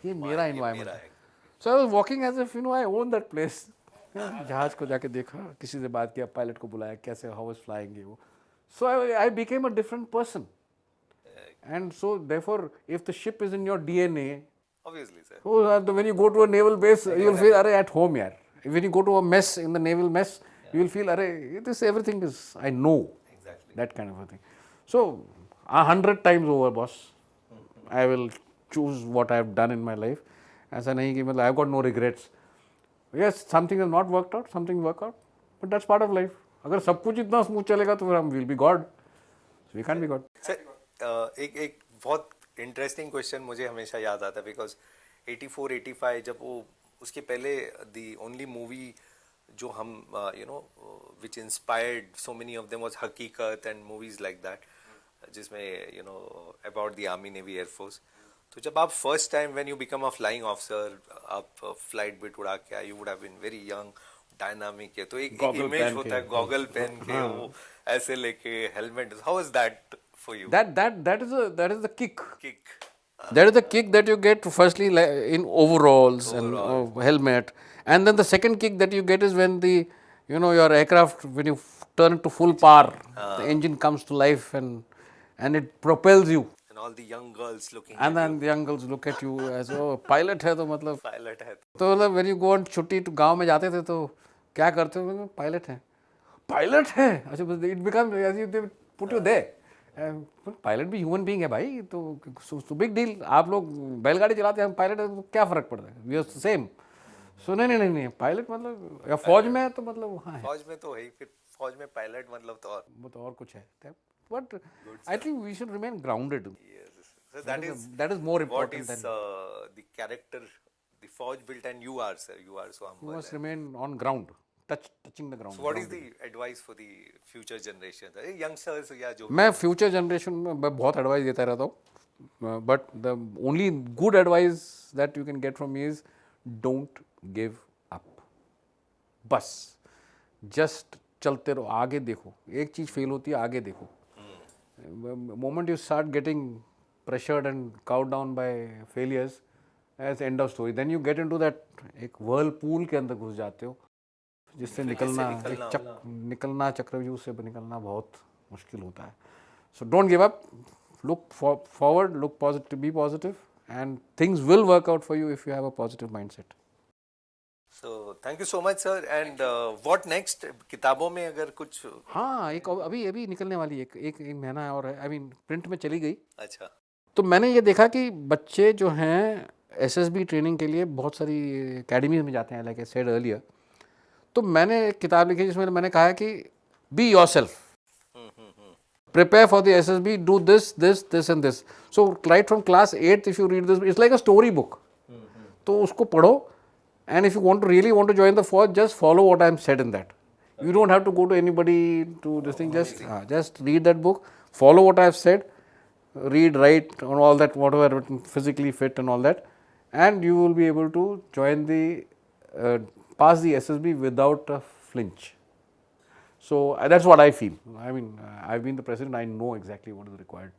ये मेरा एनवायरनमेंट है. So I was walking as if I own that place. जहाज को जाके देखा, किसी से बात किया, पायलट को बुलाया, कैसे हाउ वाज फ्लाइंग वो. So I became a different person. And so, therefore, if the ship is in your DNA,
obviously, sir.
When you go to a naval base, you will feel, "Arey, at home, yaar." When you go to a mess in the naval mess, you will feel, "Arey, this everything is I know."
Exactly.
That kind of a thing. So, 100 times over, boss, I will choose what I have done in my life. ऐसा नहीं कि मतलब I've got no regrets. Yes, something has not worked out, something worked out, but that's part of life. अगर सब कुछ इतना smooth चलेगा तो फिर हम will be God. So we can't be God.
Sir, एक बहुत इंटरेस्टिंग क्वेश्चन मुझे हमेशा याद आता है बिकॉज 84-85 जब वो उसके पहले द ओनली मूवी जो हम you know which inspired so many of them was Haqeeqat and movies like that जिसमें you know about the army navy air force. तो जब आप first time when you become a flying officer आप flight बिट उड़ा के आए, you would have been very young, dynamic है, तो एक इमेज होता है गॉगल पहन के वो ऐसे लेके helmet. How is that for you?
That is the kick.
Kick.
That is the kick that you get firstly in overalls and helmet, and then the second kick that you get is when your aircraft, when you turn it to full power, the engine comes to life and it propels you.
And all the young girls looking.
And then the young girls look at you as pilot है तो मतलब.
Pilot है
तो मतलब when you go on छुट्टी तो गांव में जाते थे तो क्या करते हो? पायलट है. पायलट है. अच्छा, it becomes as you they put you there. Pilot भी ह्यूमन बीइंग है भाई, तो बिग डील. आप लोग बैलगाड़ी चलाते हैं, हम पायलट है तो क्या फर्क पड़ता है? We are same. सो नहीं पायलट मतलब या फौज में है तो मतलब वहाँ है.
फौज में तो है, फिर फौज में पायलट मतलब तो और
वो तो और कुछ है. But I think we should remain grounded.
So that
is more important
than the character the forge built, and you are, sir, you are so humble.
You must remain on ground, touching the ground.
So what is the advice for the future generation, youngsters या जो?
मैं future generation में बहुत advice देता रहता हूँ, but the only good advice that you can get from me is don't give up. बस just चलते रहो, आगे देखो. एक चीज़ फेल होती है, आगे देखो. Moment you start getting pressured and cowed down by failures, as end of story. Then you get into that एक whirlpool के अंदर घुस जाते हो जिससे निकलना चक्रव्यूह से निकलना बहुत मुश्किल होता है. So don't give up, look forward, look positive, be positive, and things will work out for you if you have a positive mindset.
So thank you so much, sir. And what next? किताबों में अगर कुछ?
हाँ, एक अभी निकलने वाली एक महीना और है. I mean प्रिंट में चली गई.
अच्छा.
तो मैंने ये देखा कि बच्चे जो हैं एसएसबी ट्रेनिंग के लिए बहुत सारी एकेडमीज में जाते हैं, लाइक आई सेड अर्लियर. तो मैंने एक किताब लिखी जिसमें मैंने कहा कि be yourself, prepare for the SSB, do this this this and this. So right from class 8th if you read this, it's like a story book. तो उसको पढ़ो, and if you really want to join the फौज, just follow what I am said in that. You don't have to go to anybody to this thing. Just read that book, follow what I have said, read, write, and all that, whatever, physically fit and all that, and you will be able to join the pass the SSB without a flinch. So that's what I feel. I mean, I've been the president. I know exactly what is required.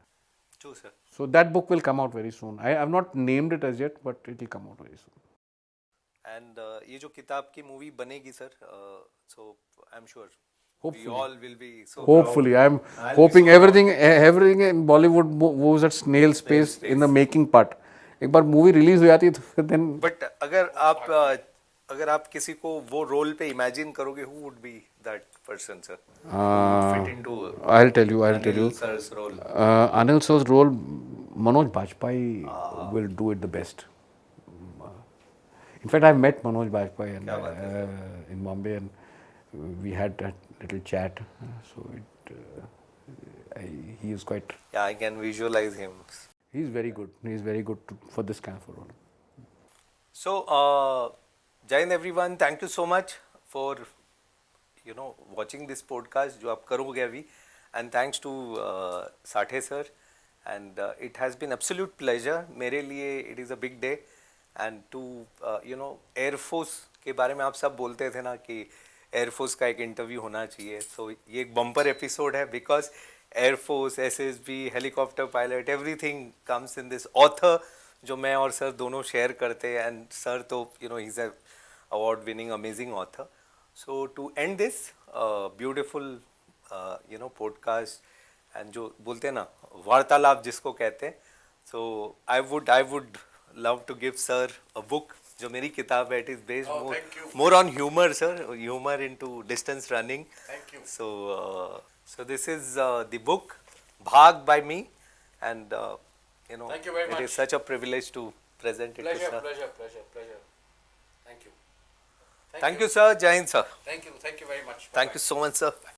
True, sir.
So that book will come out very soon. I have not named it as yet, but it will come out very soon.
And ये जो किताब की movie बनेगी sir, so I'm sure
Hopefully.
we all will be so
Hopefully, I'm hoping everything in Bollywood moves at snail's pace in the making part. एक बार movie release हो जाती है तो फिर then
बट अगर आप अगर आप किसी को वो रोल पे इमेजिन करोगे, who would be that person sir?
Uh,
Fit into
I'll tell you. I'll tell
Anil
you.
sir's role.
Anil Sir's role, Manoj Bajpayee will do it the best. In fact, I've met Manoj Bajpayee and,
क्या बात है sir?
in Bombay, and we had that little chat. So he is quite.
Yeah, I can visualize him.
He's very good. He's very good for this kind of a role.
So, Jain everyone, thank you so much for watching this podcast जो आप करोगे अभी, and thanks to Sathe sir, and it has been absolute pleasure. मेरे लिए it is a big day, and to Air Force के बारे में आप सब बोलते थे ना कि Air Force का एक इंटरव्यू होना चाहिए, so ये एक बम्पर एपिसोड है because Air Force, SSB, helicopter pilot, everything comes in this author जो मैं और सर दोनों शेयर करते हैं, एंड सर तो he is a award winning amazing author. So to and this beautiful podcast, and जो बोलते हैं ना वार्तालाप जिसको कहते हैं, so I would love to give sir a book. जो मेरी किताब है, it is based more on humour sir, humour into distance running. So this is the book Bhag by me, and
Thank you very
it
much.
is such a privilege to present it to
Pleasure,
sir.
pleasure. Thank you.
Thank you sir. Jai Hind sir.
Thank you very much.
Thank you so much sir.